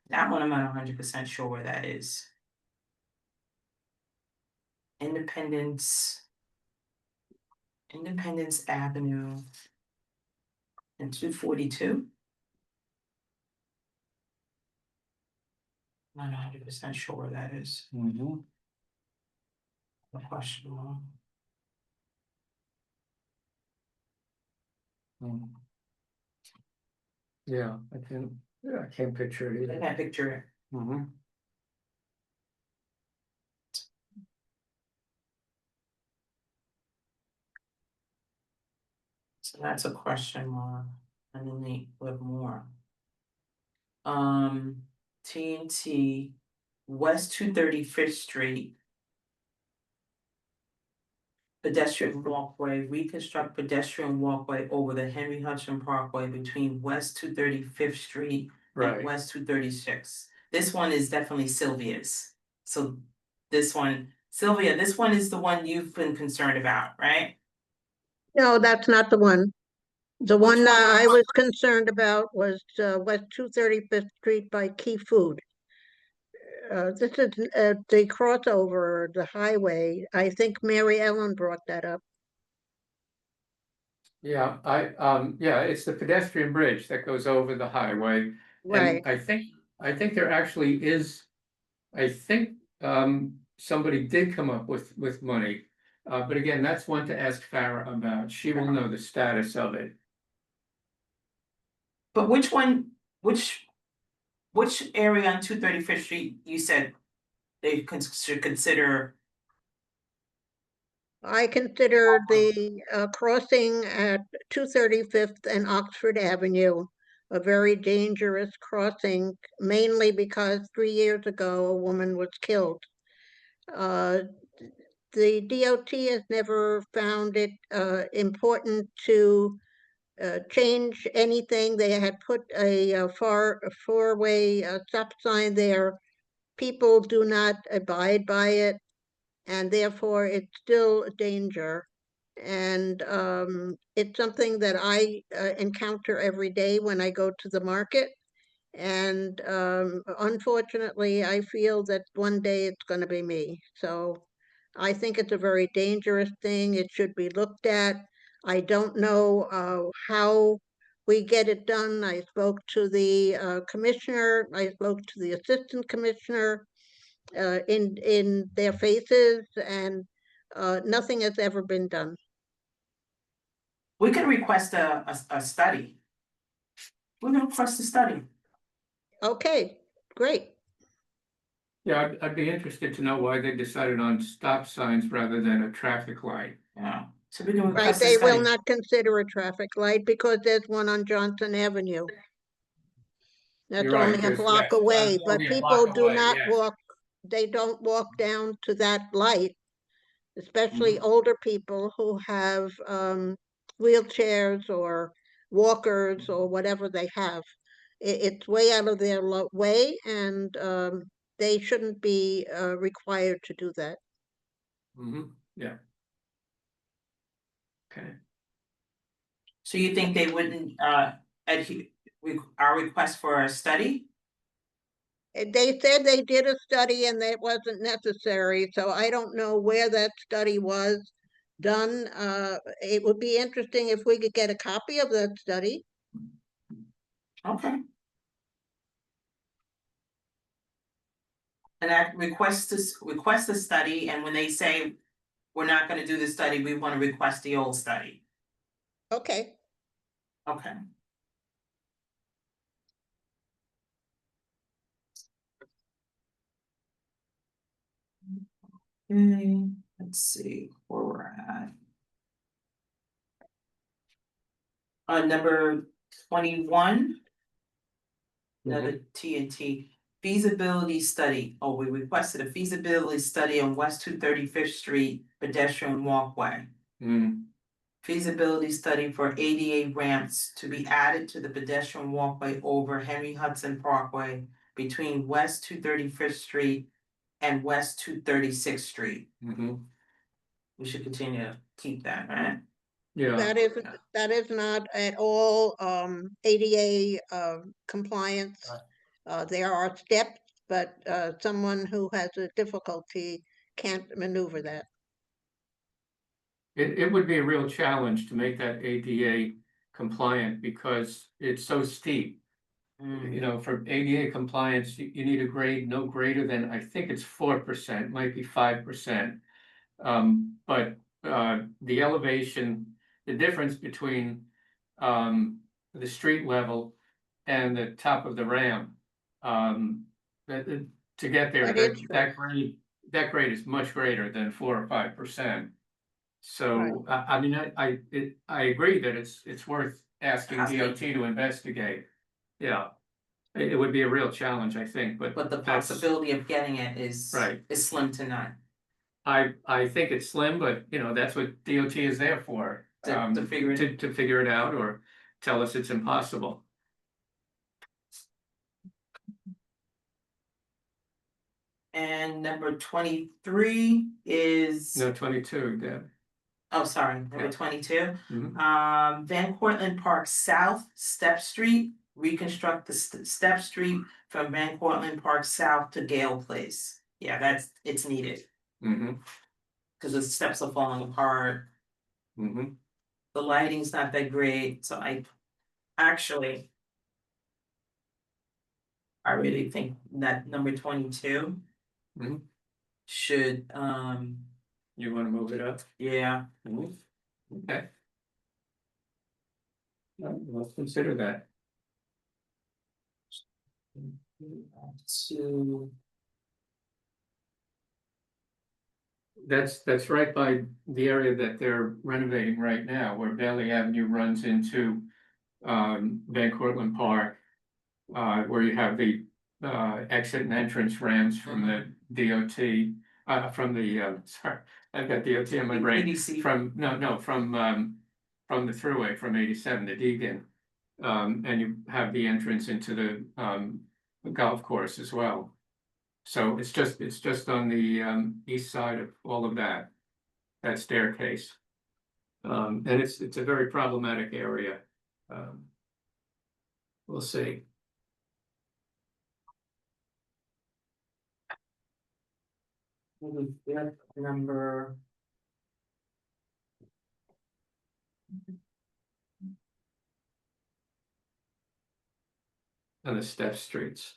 That one I'm not 100% sure where that is. Independence Avenue and 242. Not 100% sure where that is. A question mark. Yeah, I can't picture it I either. can't picture it. So that's a question mark, and then they have more. TNT, West 235th Street. Pedestrian walkway, reconstruct pedestrian walkway over the Henry Hudson Parkway between West 235th Street and Right, West 236. This one is definitely Sylvia's. So this one, Sylvia, this one is the one you've been concerned about, right? No, that's not the one. The Which one one? I was concerned about was West 235th Street by Key Food. This is the crossover, the highway. I think Mary Ellen brought that up. yeah, yeah, it's the pedestrian bridge that goes over the highway. Right. And I think there actually is, I think, somebody did come up with money. But again, that's one to ask Farah about, she will know the status of it. But which one, which area on 235th Street you said they should consider? I consider the crossing at 235th and Oxford Avenue a very dangerous crossing, mainly because 3 years ago a woman was killed. The DOT has never found it important to change anything. They had put a four-way stop sign there. People do not abide by it, and therefore it's still a danger. And it's something that I encounter every day when I go to the market. And unfortunately, I feel that one day it's going to be me. So I think it's a very dangerous thing. It should be looked at. I don't know how we get it done. I spoke to the commissioner. I spoke to the assistant commissioner in their faces, and nothing has ever been done. We can request a study. We're gonna request a study. Okay, great. Yeah, I'd be interested to know why they decided on stop signs rather than a traffic light. Yeah, so we can Right, request a they will study. not consider a traffic light because there's one on Johnson Avenue. That's You're right, only a there's- block yes, away, but only a people block do away, not yes. walk, they don't walk down to that light. Especially Mm-hmm. older people who have wheelchairs or walkers or whatever they have. It's way out of their way, and they shouldn't be required to do that. Yeah. Okay. So you think they wouldn't adhere our request for a study? They said they did a study and that wasn't necessary, so I don't know where that study was done. It would be interesting if we could get a copy of that study. Okay. And I request the study, and when they say we're not gonna do the study, we wanna request the old study. Okay, Okay. Let's see where we're at. Number 21. Another TNT feasibility study. Oh, we requested a feasibility study on West 235th Street pedestrian walkway. Feasibility study for ADA ramps to be added to the pedestrian walkway over Henry Hudson Parkway between West 235th Street and West 236th Street. We should continue to keep that, right? Yeah, That is not at all ADA compliance. There are steps, but someone who has a difficulty can't maneuver that. it would be a real challenge to make that ADA compliant because it's so steep. You know, for ADA compliance, you need a grade no greater than, I think it's 4%, might be 5%. But the elevation, the difference between the street level and the top of the ramp, to get there, That is true. that grade is much greater than 4 or 5%. So I mean, I agree that it's worth asking DOT to investigate. Yeah, it would be a real challenge, I think, but the that's- possibility of getting it is Right. is slim to none. I think it's slim, but you know, that's what DOT is there for. To figure it- to figure it out or tell us it's impossible. And number 23 is. No, 22, Deb. Oh, sorry, number Yeah. 22. Mhm. Van Cortlandt Park South, Step Street, reconstruct the Step Street from Van Cortlandt Park South to Gale Place. Yeah, it's needed, cause the steps are falling apart, the lighting's not that great, so I really think that number 22. Mhm. Should, You wanna move it up? yeah, Okay. Let's consider that. to, That's right by the area that they're renovating right now, where Bailey Avenue runs into Van Cortlandt Park. Where you have the exit and entrance ramps from the DOT, from the sorry, I've got DOT on my brain. EDC. From the thruway from 87 to Deegan. And you have the entrance into the golf course as well. So it's just on the east side of all of that staircase. And it's a very problematic area. We'll see. number. On the step streets.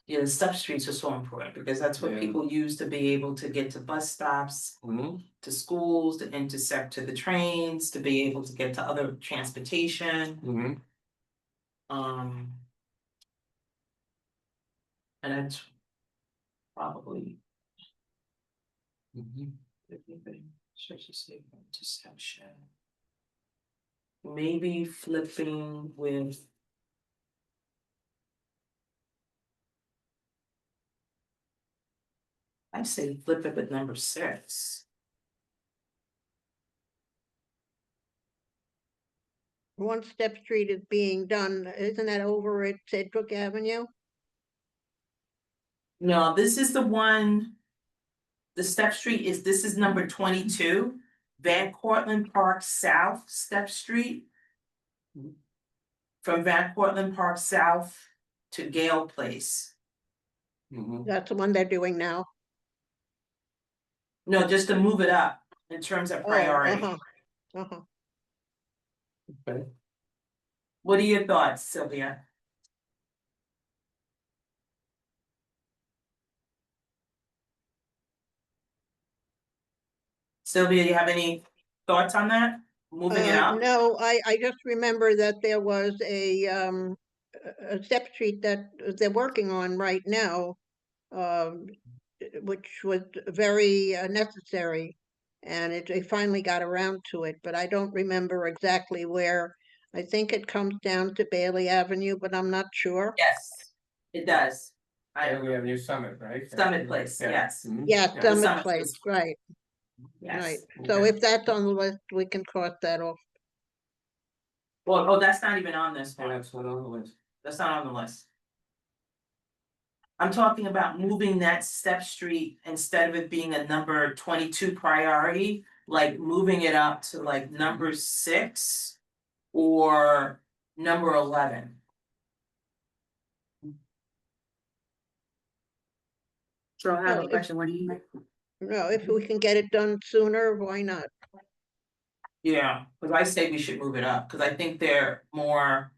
Yeah, the step streets are so important because that's what Yeah. people use to be able to get to bus stops, to schools, to intersect to the trains, to be able to get to other transportation. And that's probably. Intersection. Maybe flipping with. I say flip it with number 6. One Step Street is being done, isn't that over at Sedgwick Avenue? No, this is the one. The Step Street this is number 22, Van Cortlandt Park South, Step Street. From Van Cortlandt Park South to Gale Place. That's the one they're doing now. No, just to move it up in terms of priority. Okay. What are your thoughts, Sylvia? Sylvia, you have any thoughts on that? moving it up? No, I just remember that there was a step street that they're working on right now, um, which was very necessary. And they finally got around to it, but I don't remember exactly where. I think it comes down to Bailey Avenue, but I'm not sure. Yes, it does. We have New Summit, right? Summit Place, Yeah. yes. Mhm. Yeah, Yeah. Summit Summit Place, right, right. Yes. So Okay. if that's on the list, we can cross that off. Well, oh, that's not even on this Yeah, one. that's what on the list. That's not on the list. I'm talking about moving that step street instead of it being a number 22 priority, like moving it up to like number 6 or number 11. So I have Oh, a question, what do you make? No, if we can get it done sooner, why not? Yeah, because I say we should move it up, because I think they're more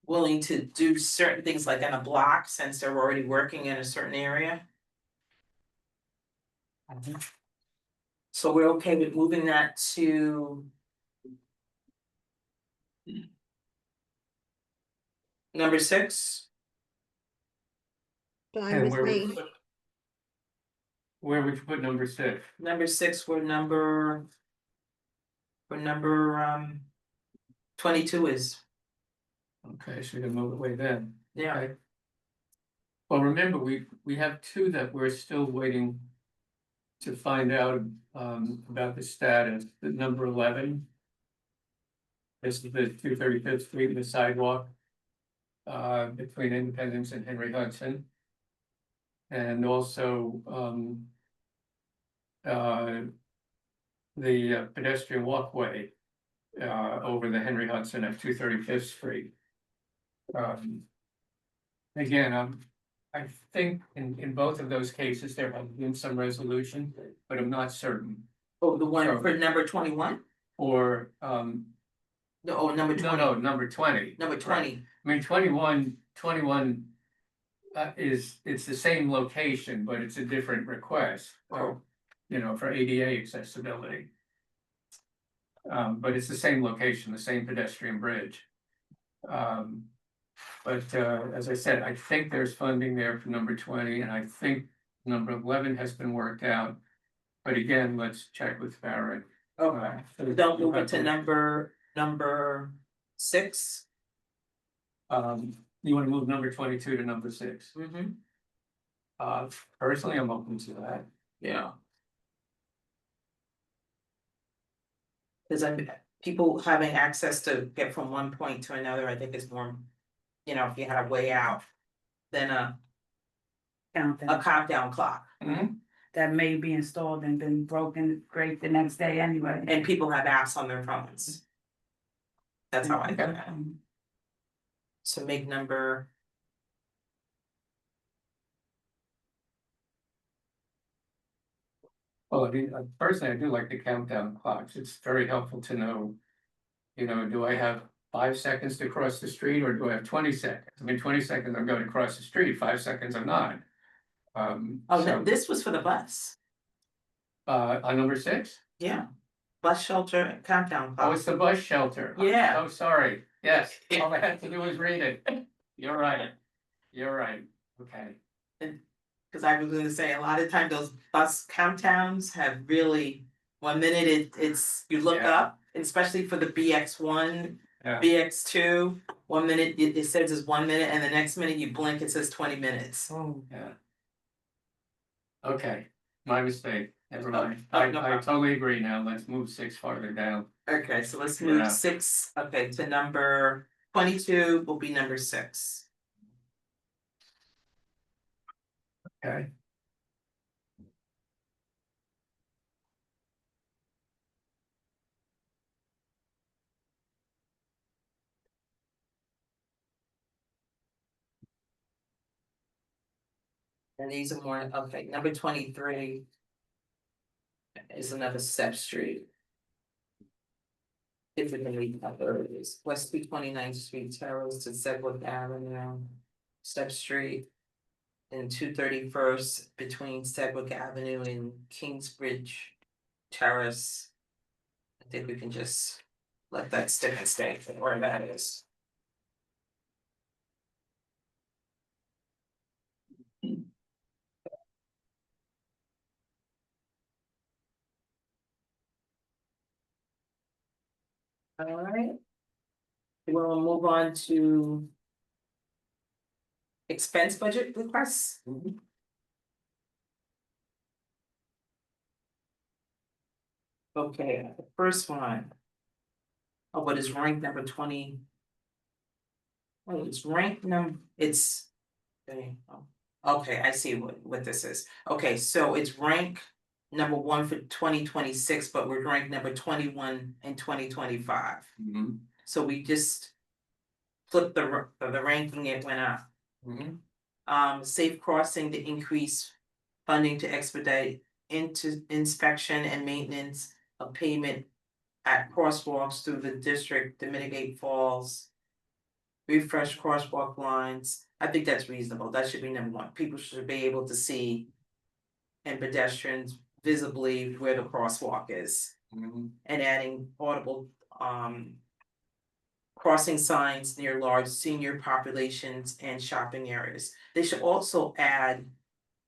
willing to do certain things like in a block since they're already working in a certain area. So we're okay with moving that to number 6? Fine And with where would me. you put? Where would you put number 6? Number 6, we're number 22 is, Okay, so you're gonna move it way then. yeah. Okay. Well, remember, we have 2 that we're still waiting to find out about the status, the number 11. This is the 235th Street, the sidewalk between Independence and Henry Hudson. And also the pedestrian walkway over the Henry Hudson at 235th Street. Again, I think in both of those cases, there have been some resolution, but I'm not certain. Oh, the one Sure. for number 21? Or No, oh, number 20. no, number 20. Number 20. I mean, 21 it's the same location, but it's a different request. Oh. You know, for ADA accessibility. But it's the same location, the same pedestrian bridge. But as I said, I think there's funding there for number 20, and I think number 11 has been worked out. But again, let's check with Farah. Okay, don't move it to number 6. You wanna move number 22 to number 6? Mm-hmm. Personally, I'm open to that. Yeah. Cause people having access to get from one point to another, I think is more, if you had a way out than a Countdown countdown clock. that may be installed and been broken great the next day anyway. And people have apps on their phones. That's how I do it. So make number. Well, personally, I do like the countdown clocks. It's very helpful to know. Do I have 5 seconds to cross the street or do I have 20 seconds? I mean, 20 seconds I'm going to cross the street, 5 seconds I'm not. So, This was for the bus. on number 6? Yeah. Bus shelter countdown Oh, clock. it's the bus shelter. Yeah. Oh, sorry. Yes, all I had to do was read it. You're right. Okay. Cause I was gonna say, a lot of times those bus countdowns have really, 1 minute it's, you look Yeah. up, especially for the BX1, Yeah. BX2. 1 minute, it says it's 1 minute, and the next minute you blink, it says 20 minutes. Yeah. Okay, my mistake. Never mind. Oh, I no problem. totally agree now. Let's move 6 farther down. Okay, so let's Yeah. move 6, okay, to number 22 will be number 6. Okay. And these are more, okay, number 23. Is another step street. If we can read that, there it is, West 29th Street Terrace to Sedgwick Avenue, Step Street. And 231st between Sedgwick Avenue and Kingsbridge Terrace. I think we can just let that stick and stay where that is. All right. We'll move on to expense budget requests. Okay, the first one. Oh, but it's ranked number 20. Oh, it's ranked it's. Okay, I see what this is. Okay, so it's rank number 1 for 2026, but we're ranked number 21 in 2025. Mhm. So we just flipped the ranking, it went up. Safe crossing to increase funding to expedite into inspection and maintenance of pavement at crosswalks through the district to mitigate falls. Refresh crosswalk lines. I think that's reasonable. That should be number 1. People should be able to see and pedestrians visibly where the crosswalk is. And adding audible crossing signs near large senior populations and shopping areas. They should also add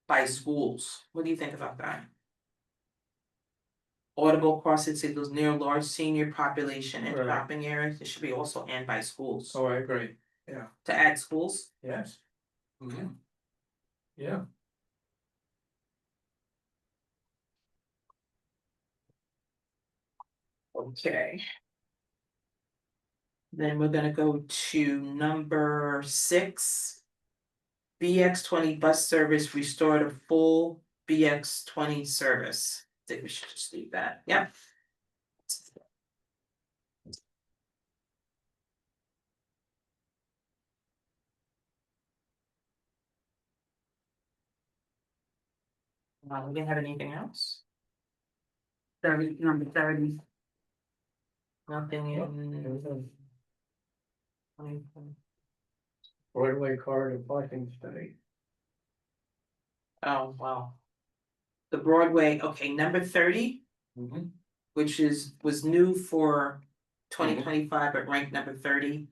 by schools. What do you think about that? Audible crossing signals near large senior population and Right. shopping areas. It should be also and by schools. Oh, I agree, To add schools. yes. Yeah. Okay. Then we're gonna go to number 6. BX20 bus service restored a full BX20 service. I think we should just leave that, yep. We didn't have anything else? 30, number 30. Nothing in. Broadway corridor parking study. Oh, wow. The Broadway, okay, number 30, which was new for 2025, but ranked number 30.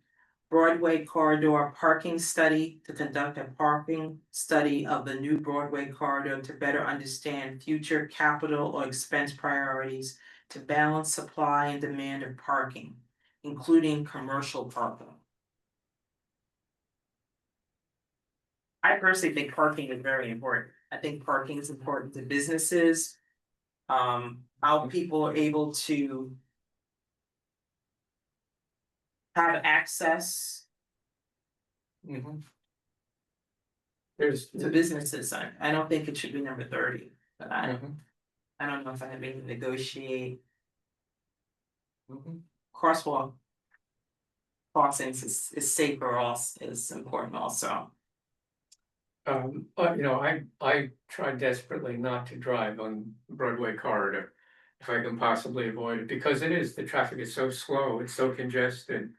Broadway corridor parking study to conduct a parking study of the new Broadway corridor to better understand future capital or expense priorities to balance supply and demand of parking, including commercial parking. I personally think parking is very important. I think parking is important to businesses. How people are able to have access There's. to businesses. I don't think it should be number 30, but I don't know if I have any negotiate. Crosswalk crossings is safer also, is important also. I try desperately not to drive on Broadway corridor. If I can possibly avoid it, because the traffic is so slow, it's so congested.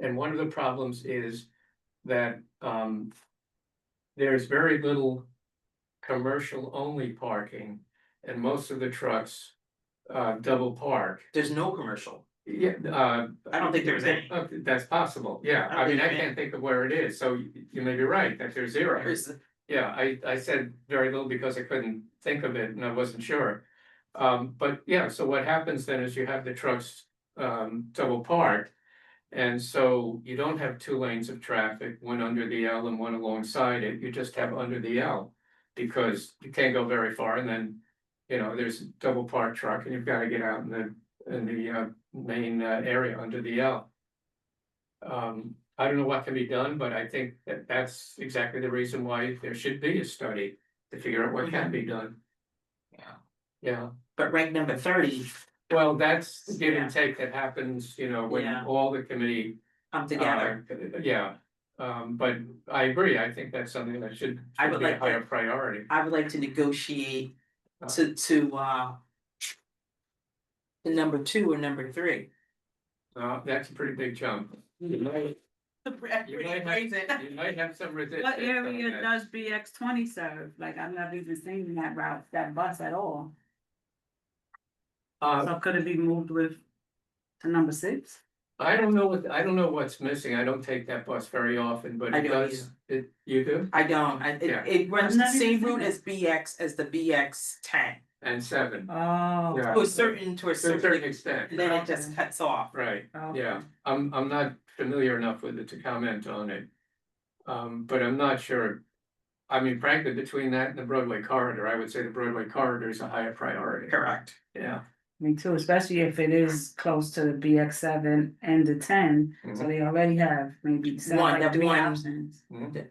And one of the problems is that, there's very little commercial only parking. And most of the trucks, double park. There's no commercial. Yeah, I don't think there's any. That's possible, yeah, I don't I mean, think I there can't think of where it is, so you may be right, that there's 0. Yeah, I said very little because I couldn't think of it and I wasn't sure. But yeah, so what happens then is you have the trucks double parked. And so you don't have 2 lanes of traffic, one under the L and one alongside it, you just have under the L. Because you can't go very far and then, there's a double parked truck and you've got to get out in the main area under the L. I don't know what can be done, but I think that's exactly the reason why there should be a study to figure out what can be done. Yeah, But rank number 30 well, that's the give and take that happens, when Yeah. all the committee. come together. Yeah, but I agree, I think that's something that should I would be a like higher that. priority. I would like to negotiate to number 2 or number 3. That's a pretty big jump. You might have some resistance. What on area that. does BX20 serve? Like, I'm not even seeing that route, that bus at all. Uh, So could it be moved with to number 6? I don't know what's missing. I don't take that bus very often, but I it don't does, you do? I don't, Yeah. it runs the I've never same seen route it. as BX, as the BX 10. And 7, Oh. Yeah. To a certain to a certain extent, and then it just cuts off. right, Okay. yeah. I'm not familiar enough with it to comment on it. But I'm not sure. I mean, frankly, between that and the Broadway corridor, I would say the Broadway corridor is a higher priority. Correct. Yeah. Me too, especially if it is close to the BX7 and the 10, so Mhm. they already have maybe sounds One, like that 3 one- options.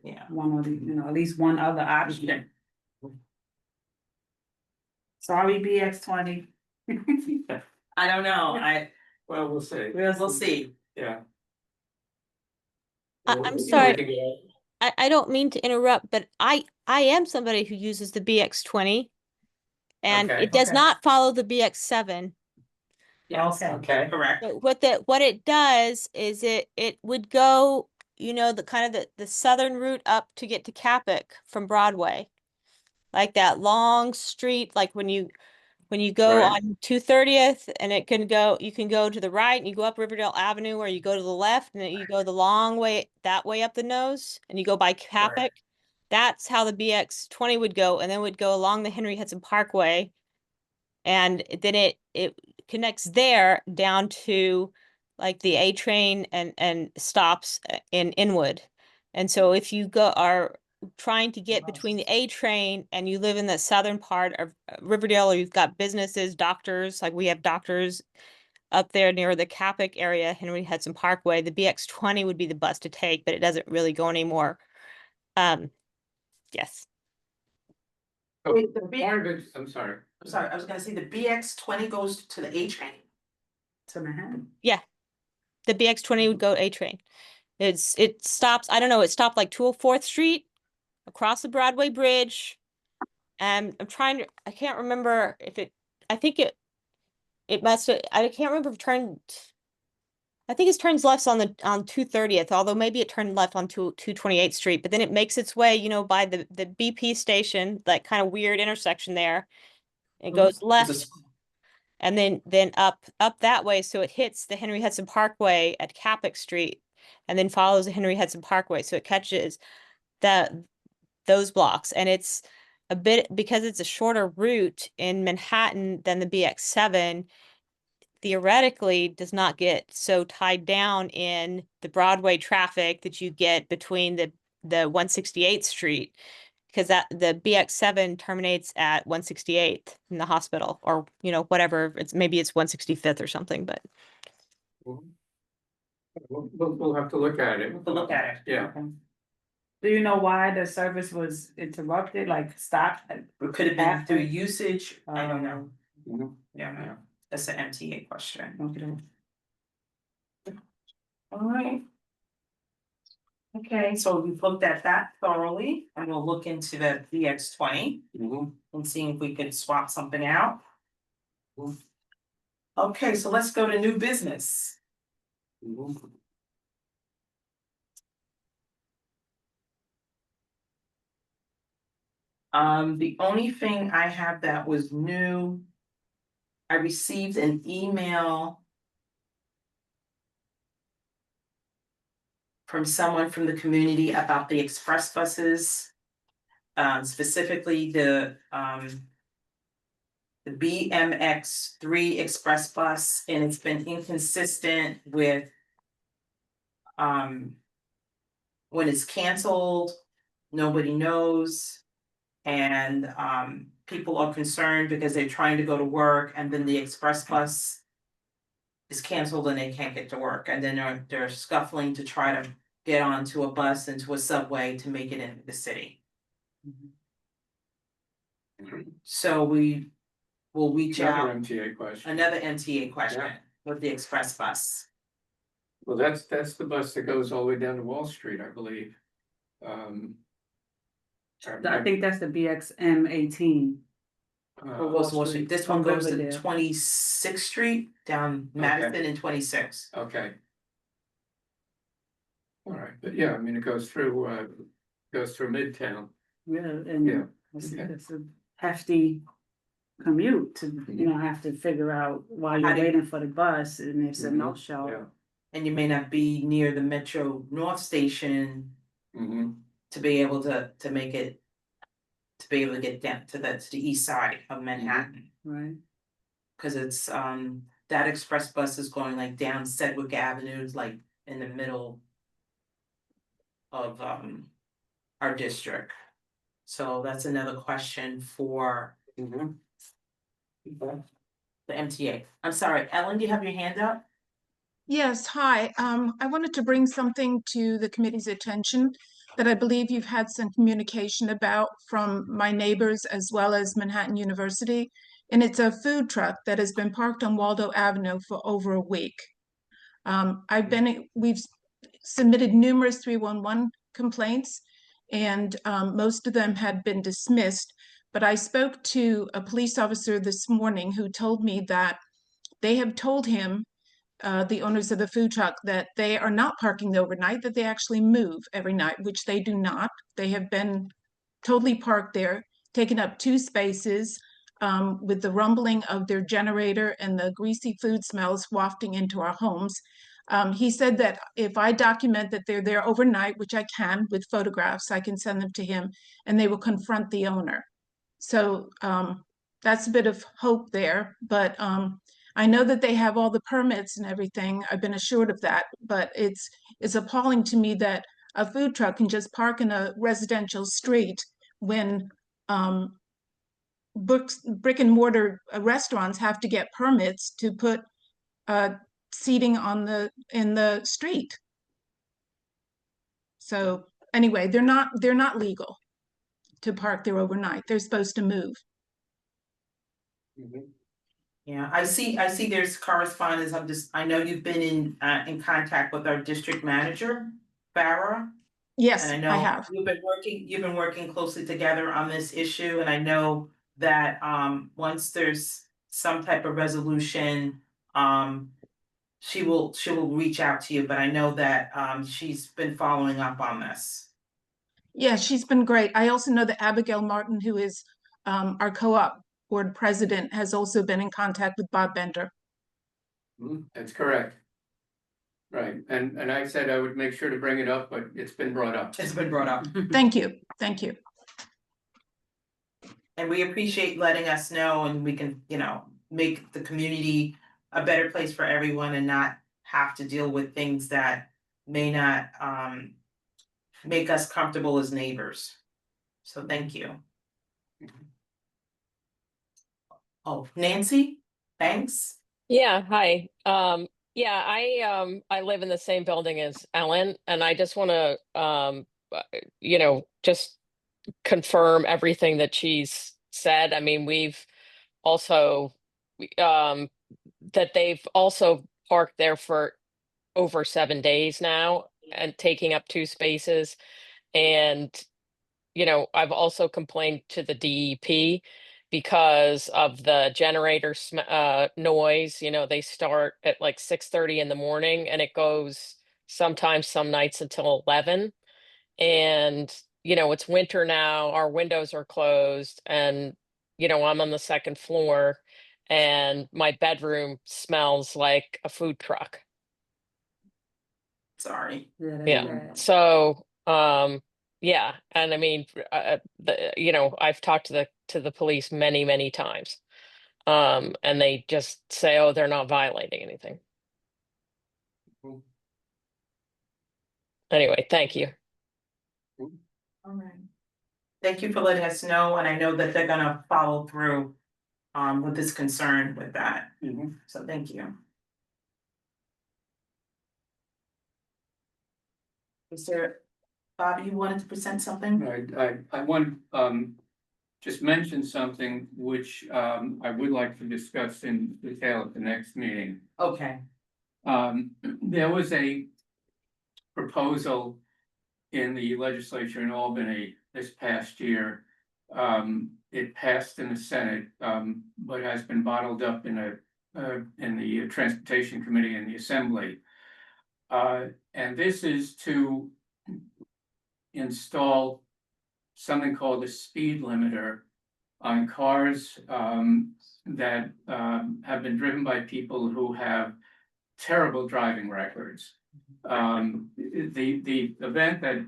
Yeah. One or the, at least one other option. Sorry, BX20. I don't know, Well, we'll see. we'll see. Yeah. I'm Well, sorry. we can go- I don't mean to interrupt, but I am somebody who uses the BX20. And Okay. it does Okay. not follow the BX7. Yes, Okay. correct. But what it does is it would go, the kind of the southern route up to get to Capic from Broadway. Like that long street, like when you go Right. on 230th and you can go to the right and you go up Riverdale Avenue, or you go to the left and then you go the long way that way up the nose and you go by Capic. That's how the BX20 would go, and then would go along the Henry Hudson Parkway. And then it connects there down to like the A train and stops in Inwood. And so if you are trying to get between the A train and you live in the southern part of Riverdale, or you've got businesses, doctors, like we have doctors up there near the Capic area, Henry Hudson Parkway, the BX20 would be the bus to take, but it doesn't really go anymore. Yes. Oh, Wait, the part of it, I'm sorry. I'm sorry, I was gonna say the BX20 goes to the A train. To Manhattan. The BX20 would go A train. It stops, I don't know, it stopped like 204th Street across the Broadway Bridge. And I can't remember if I think it must have, I can't remember if it turned, I think it turns left on 230th, although maybe it turned left on 228th Street, but then it makes its way, by the BP station, that kind of weird intersection there. It goes left and then up that way, so it hits the Henry Hudson Parkway at Capic Street and then follows the Henry Hudson Parkway, so it catches those blocks. And it's a bit, because it's a shorter route in Manhattan than the BX7, theoretically does not get so tied down in the Broadway traffic that you get between the 168th Street, because the BX7 terminates at 168th in the hospital, or whatever, maybe it's 165th or something, but We'll have to look at it. We'll look at it. Yeah. Okay. Do you know why the service was interrupted, like stopped? It could have been through usage, I don't know. Mhm. Yeah, that's an MTA question. Okay. Alright. Okay, so we've looked at that thoroughly, and we'll look into the BX20 Mhm. and see if we could swap something out. Okay, so let's go to new business. Mhm. The only thing I have that was new. I received an email. From someone from the community about the express buses. Specifically the BMX3 express bus, and it's been inconsistent with. When it's canceled, nobody knows. And people are concerned because they're trying to go to work and then the express bus is canceled and they can't get to work, and then they're scuffling to try to get onto a bus, into a subway to make it into the city. So we will reach Another out, MTA question. another MTA question Yeah. with the express bus. Well, that's the bus that goes all the way down to Wall Street, I believe. I think that's the BXM18. Or Wall Street. This one From goes to Riverdale. 26th Street down Madison and 26. Okay. All right, but yeah, I mean, it goes through Midtown. Yeah, and Yeah, it's okay. it's a hefty commute to, have to figure out while How you're do you- waiting for the bus and it's a Mhm, no-show. yeah. And you may not be near the Metro North Station Mhm. to be able to make it. To be able to get down to the east side of Manhattan, Right. cause it's, that express bus is going like down Sedgwick Avenue, it's like in the middle. Of, our district. So that's another question for. The MTA. I'm sorry, Ellen, do you have your hand up? Yes, hi. I wanted to bring something to the committee's attention that I believe you've had some communication about from my neighbors as well as Manhattan University. And it's a food truck that has been parked on Waldo Avenue for over a week. We've submitted numerous 311 complaints, and most of them had been dismissed. But I spoke to a police officer this morning who told me that they have told him, the owners of the food truck, that they are not parking overnight, that they actually move every night, which they do not. They have been totally parked there, taking up 2 spaces, with the rumbling of their generator and the greasy food smells wafting into our homes. He said that if I document that they're there overnight, which I can with photographs, I can send them to him, and they will confront the owner. So that's a bit of hope there, but I know that they have all the permits and everything. I've been assured of that, but it's appalling to me that a food truck can just park in a residential street when brick and mortar restaurants have to get permits to put seating in the street. So anyway, they're not legal to park there overnight. They're supposed to move. Yeah, I see there's correspondence, I know you've been in contact with our district manager, Farah. Yes, And I I know have. you've been working closely together on this issue, and I know that once there's some type of resolution, she will reach out to you, but I know that she's been following up on this. Yeah, she's been great. I also know that Abigail Martin, who is our co-op board president, has also been in contact with Bob Bender. That's correct. Right, and I said I would make sure to bring it up, but it's been brought up. It's been brought up. Thank you, thank you. And we appreciate letting us know, and we can, make the community a better place for everyone and not have to deal with things that may not make us comfortable as neighbors. So thank you. Oh, Nancy, thanks. Yeah, hi. Yeah, I live in the same building as Ellen, and I just want to just confirm everything that she's said. I mean, we've also that they've also parked there for over 7 days now and taking up 2 spaces. And I've also complained to the DEP because of the generator noise. They start at like 6:30 in the morning and it goes sometimes some nights until 11. And it's winter now, our windows are closed, and I'm on the 2nd floor and my bedroom smells like a food truck. Sorry. Yeah. That's Yeah. bad. So, yeah, and I mean, I've talked to the police many, many times, and they just say, "Oh, they're not violating anything." Anyway, thank you. All right. Thank you for letting us know, and I know that they're gonna follow through with this concern with that. So thank you. Is there, Bob, you wanted to present something? I want just mention something which I would like to discuss in detail at the next meeting. Okay, There was a proposal in the legislature in Albany this past year. It passed in the Senate, but has been bottled up in the Transportation Committee in the Assembly. And this is to install something called a speed limiter on cars that have been driven by people who have terrible driving records. The event that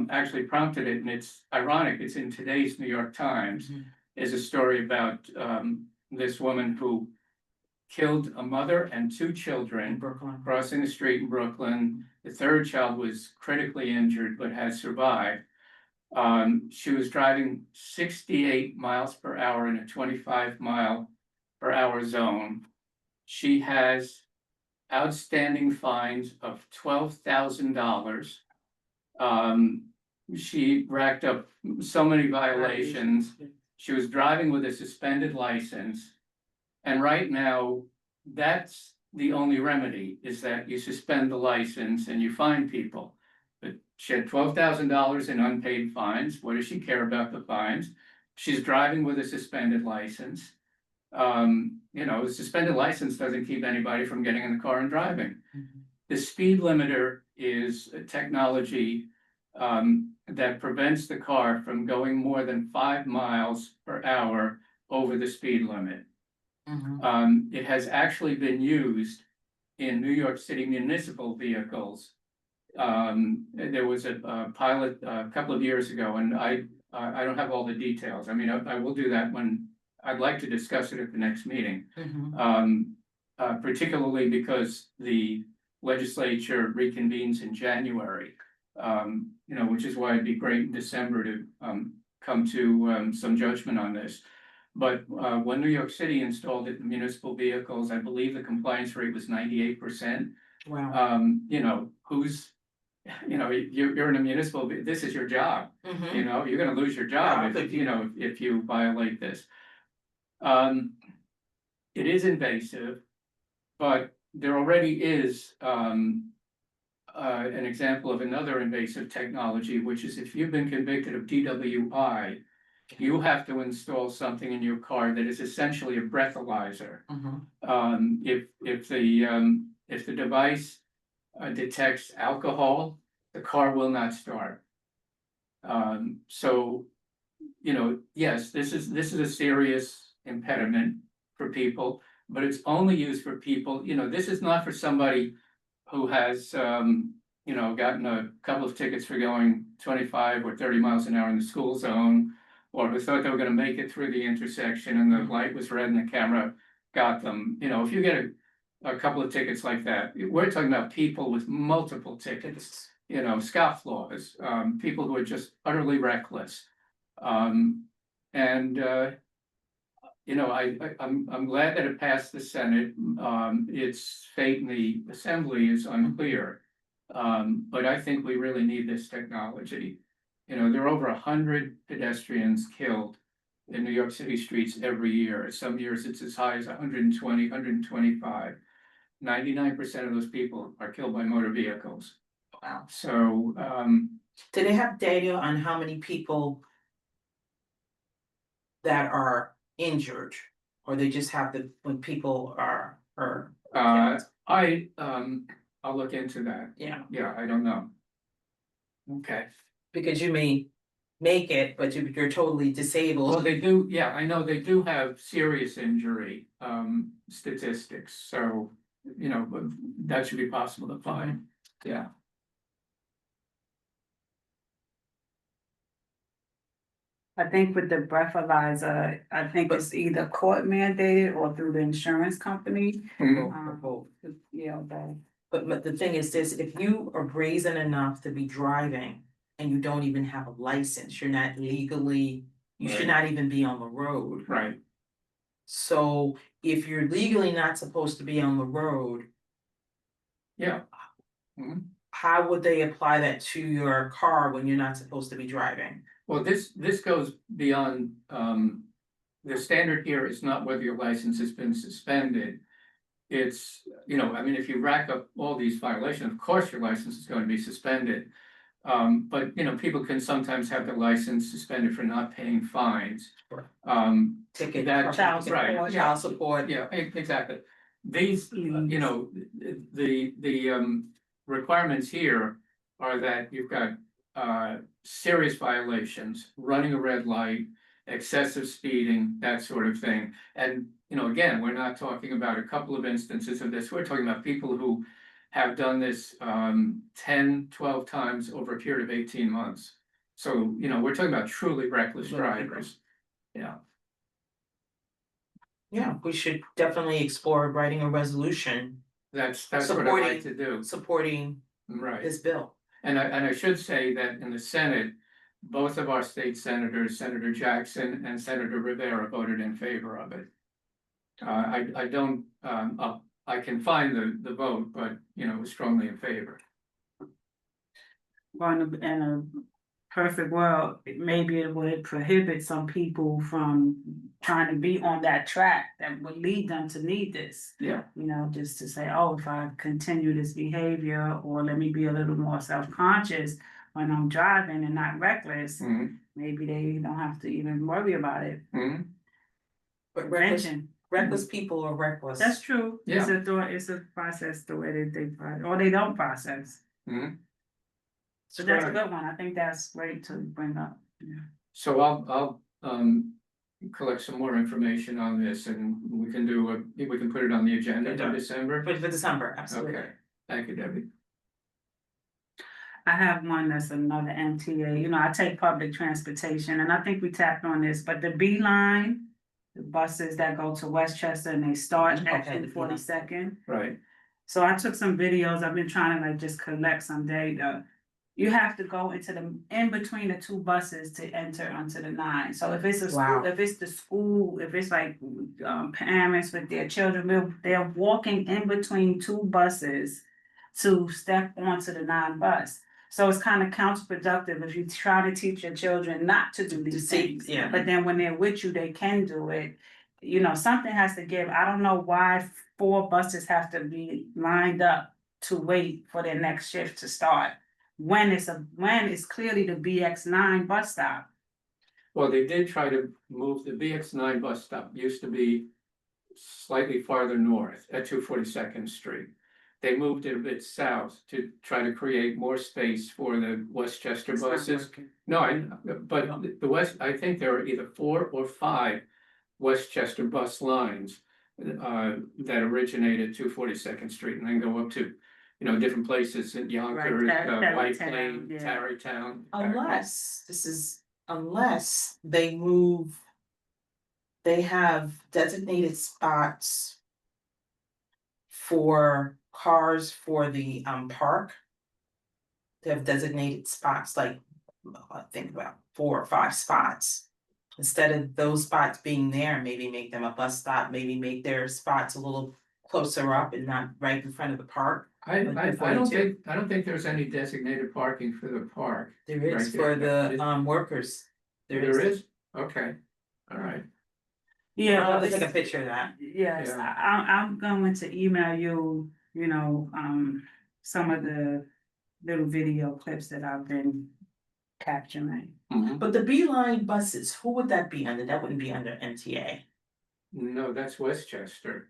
actually prompted it, and it's ironic, it's in today's New York Times, is a story about this woman who killed a mother and two children Brooklyn. crossing the street in Brooklyn. The third child was critically injured but has survived. She was driving 68 miles per hour in a 25-mile-per-hour zone. She has outstanding fines of $12,000. She racked up so many violations. She was driving with a suspended license. And right now, that's the only remedy, is that you suspend the license and you fine people. But she had $12,000 in unpaid fines. What does she care about the fines? She's driving with a suspended license. You know, a suspended license doesn't keep anybody from getting in the car and driving. The speed limiter is a technology that prevents the car from going more than 5 miles per hour over the speed limit. It has actually been used in New York City municipal vehicles. There was a pilot a couple of years ago, and I don't have all the details. I mean, I will do that when I'd like to discuss it at the next meeting. Particularly because the legislature reconvenes in January. You know, which is why it'd be great in December to come to some judgment on this. But when New York City installed it in municipal vehicles, I believe the compliance rate was 98%. Wow. You know, you're in a municipal, this is your job. You know, you're gonna lose your job if you violate this. It is invasive, but there already is an example of another invasive technology, which is if you've been convicted of DWI, you have to install something in your car that is essentially a breathalyzer. If the device detects alcohol, the car will not start. So, you know, yes, this is a serious impediment for people, but it's only used for people, you know, this is not for somebody who has, you know, gotten a couple of tickets for going 25 or 30 miles an hour in the school zone, or who thought they were gonna make it through the intersection and the light was red and the camera got them. You know, if you get a couple of tickets like that, we're talking about people with multiple tickets, you know, scofflaws, people who are just utterly reckless. You know, I'm glad that it passed the Senate. Its fate in the Assembly is unclear. But I think we really need this technology. You know, there are over 100 pedestrians killed in New York City streets every year. Some years it's as high as 120, 125. 99% of those people are killed by motor vehicles. Wow. So, Do they have data on how many people that are injured? Or they just have when people are killed? I'll look into that. Yeah, Yeah, I don't know. Okay. because you may make it, but you're totally Well, disabled. they do, yeah, I know they do have serious injury statistics, so, you know, but that should be possible to find, yeah. I think with the breathalyzer, I think it's either court mandated or through the insurance company. Yeah, But the thing is this, if you are brazen enough to be driving and you don't even have a license, you're not legally, you should not even be on the road. Right. So if you're legally not supposed to be on the road, Yeah. how would they apply that to your car when you're not supposed to be driving? Well, this goes beyond, the standard here is not whether your license has been suspended. It's, you know, I mean, if you rack up all these violations, of course your license is going to be suspended. But, you know, people can sometimes have their license suspended for not paying fines. Ticket, That- child support, right, yeah. child support. Yeah, exactly. These, you know, the requirements here are that you've got serious violations, running a red light, excessive speeding, that sort of thing. And, you know, again, we're not talking about a couple of instances of this, we're talking about people who have done this 10, 12 times over a period of 18 months. So, you know, we're talking about truly reckless drivers. Yeah, Yeah, we should definitely explore writing a resolution that's what I like to do. supporting Right. this bill. And I should say that in the Senate, both of our state senators, Senator Jackson and Senator Rivera, voted in favor of it. I don't, I can find the vote, but, you know, it was strongly in favor. Well, in a perfect world, maybe it would prohibit some people from trying to be on that track that would lead them to need this. Yeah. You know, just to say, oh, if I continue this behavior, or let me be a little more self-conscious when I'm driving and not reckless, maybe they don't have to even worry about it. But Prevention. reckless people are reckless. That's true. Yeah. It's a process the way that or they don't process. So that's a good one. I think that's great to bring up. Yeah. So I'll collect some more information on this, and we can put it on the agenda in December. For December, absolutely. Okay, thank you, Debbie. I have one that's another MTA. You know, I take public transportation, and I think we tapped on this, but the B line, the buses that go to Westchester and they start at Okay, the 42nd. Right. So I took some videos. I've been trying to like just collect some data. You have to go into in between the two buses to enter onto the 9. So if it's a Wow. school, if it's the school, if it's like parents with their children, they're walking in between two buses to step onto the 9 bus. So it's kind of counterproductive if you try to teach your children not to do these things. Yeah. But then when they're with you, they can do it. You know, something has to give. I don't know why 4 buses have to be lined up to wait for their next shift to start. When it's clearly the BX9 bus stop. Well, they did try to move the BX9 bus stop, used to be slightly farther north at 242nd Street. They moved it a bit south to try to create more space for the Westchester It's not buses. working. No, but I think there are either 4 or 5 Westchester bus lines that originate at 242nd Street and then go up to, you know, different places in Yonkers, White Tarrytown, Plain, yeah. Tarrytown. Unless they have designated spots for cars for the park. They have designated spots, like I think about 4 or 5 spots. Instead of those spots being there, maybe make them a bus stop, maybe make their spots a little closer up and not right in front of the park. I Like don't 42. think there's any designated parking for the park. There is Right for there. the workers. There is? Okay, all right. Yeah, I'll well, take a picture of that. yes, Yeah. I'm going to email you, you know, some of the little video clips that I've been capturing. But the Beeline buses, who would that be under? That wouldn't be under MTA. No, that's Westchester.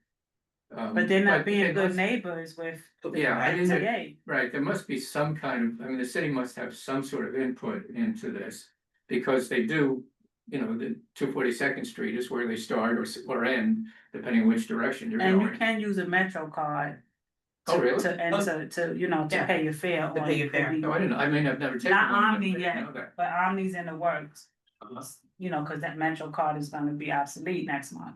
But they're not being they good must- neighbors with Yeah, I mean, MTA. right, there must be some kind of, I mean, the city must have some sort of input into this. Because they do, you know, the 242nd Street is where they start or end, depending on which direction you're And you going. can use a Metro card. Oh, really? To enter, to, you know, to Yeah. pay your fare. To on pay your fare. the- No, I didn't, I mean, I've never taken Not one, but I Omni didn't yet, know that. but Omni's in the works. Uh-huh. You know, cause that Metro card is gonna be obsolete next month.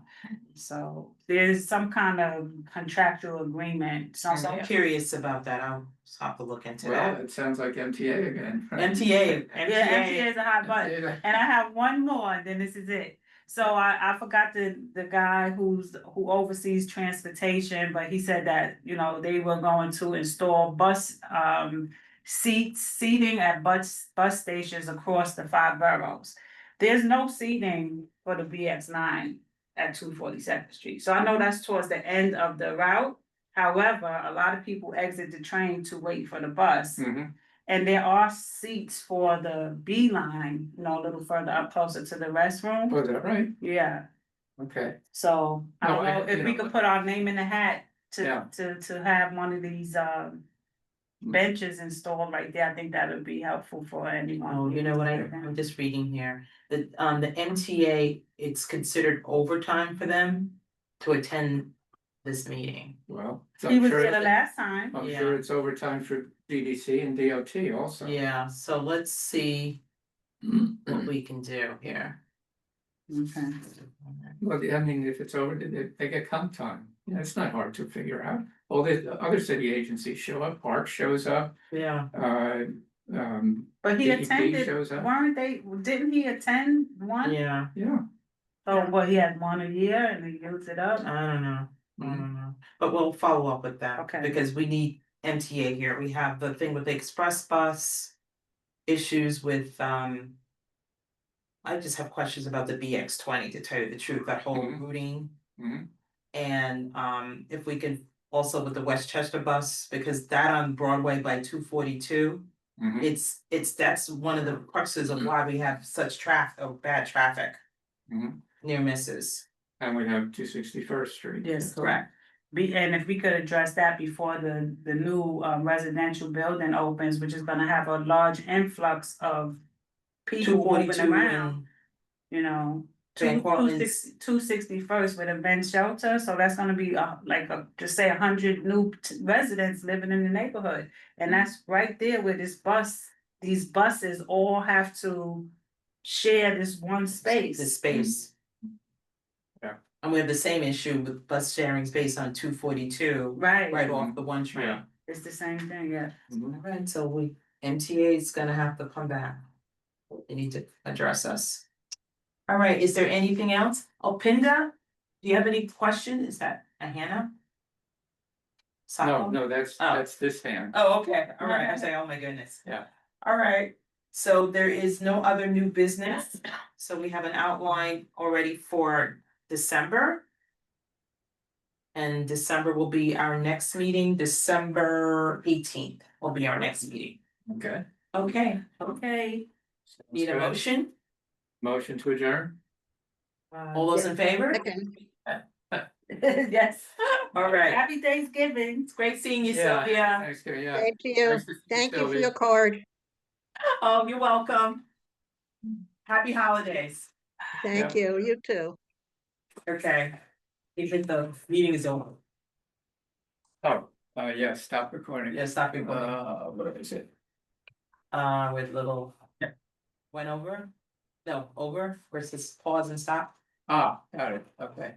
So there's some kind of contractual agreement So I'm somewhere. curious about that. I'll have to look into Well, that. it sounds like MTA again. right? MTA, Yeah, MTA is a hot button. MTA. And I have one more, and then this is it. So I forgot the guy who oversees transportation, but he said that, you know, they were going to install bus seating at bus stations across the 5 boroughs. There's no seating for the BX9 at 242nd Street. So I know that's towards the end of the route. However, a lot of people exit the train to wait for the bus. Mhm. And there are seats for the B line, you know, a little further up closer to the restroom. Was that right? Yeah, Okay, so I No, don't know if you we know, could put our name in the hat Yeah. to have one of these benches installed right there. I think that would be helpful for anyone. Oh, you know what, I'm just reading here, the MTA, it's considered overtime for them to attend this meeting. Well. He I'm was sure there the it's- last time. I'm Yeah. sure it's overtime for DDC and DOT also. Yeah, so let's see what we can do here. Okay. Well, I mean, if it's over, they get comp time. That's not hard to figure out. All the other city agencies show up, Park shows up, Yeah, But he DEP attended, shows up. weren't they, didn't he attend one? yeah, Yeah. Oh, well, he had one a year and he used it up. I don't know, but we'll follow up with that. Okay. Because we need MTA here, we have the thing with the express bus. Issues with, I just have questions about the BX20, to tell you the truth, that whole Mhm. routing. Mhm. And if we could also with the Westchester bus, because that on Broadway by 242. Mhm. That's one of the cruxes of why we have such bad traffic. Mhm. Near misses. And we have 261st Street. Yes, correct. And if we could address that before the new residential building opens, which is gonna have a large influx of people moving 242 around, and you know. Van Cortland's- 261st with a bench shelter, so that's gonna be just say 100 new residents living in the neighborhood. And that's right there where these buses all have to share this one space. the space. Yeah. And we have the same issue with bus sharing space on 242, right Right, off the one train. Yeah. it's the same thing, yeah. Alright, so MTA is gonna have to come back. They need to address us. Alright, is there anything else? Oh, Pinda, do you have any question? Is that a Hannah? No, that's this hand. Oh, okay, alright, I say, oh my goodness. Yeah. Alright, so there is no other new business, so we have an outline already for December. And December will be our next meeting, December 18th will be our next meeting. Okay. Okay, need a motion? Motion to adjourn? All those in favor? Second. Yes. Alright, Happy Thanksgiving. it's great seeing you, Yeah. Sylvia. Thanks, yeah. Thank you. Nice to see Thank you for Sylvia. your card. Oh, you're welcome. Happy holidays. Thank you. You too. Okay. Even the meeting is over. Oh, yeah, stop recording. Yeah, stop recording. What is it? With little. Went over? No, over versus pause and stop. Ah, got it, okay.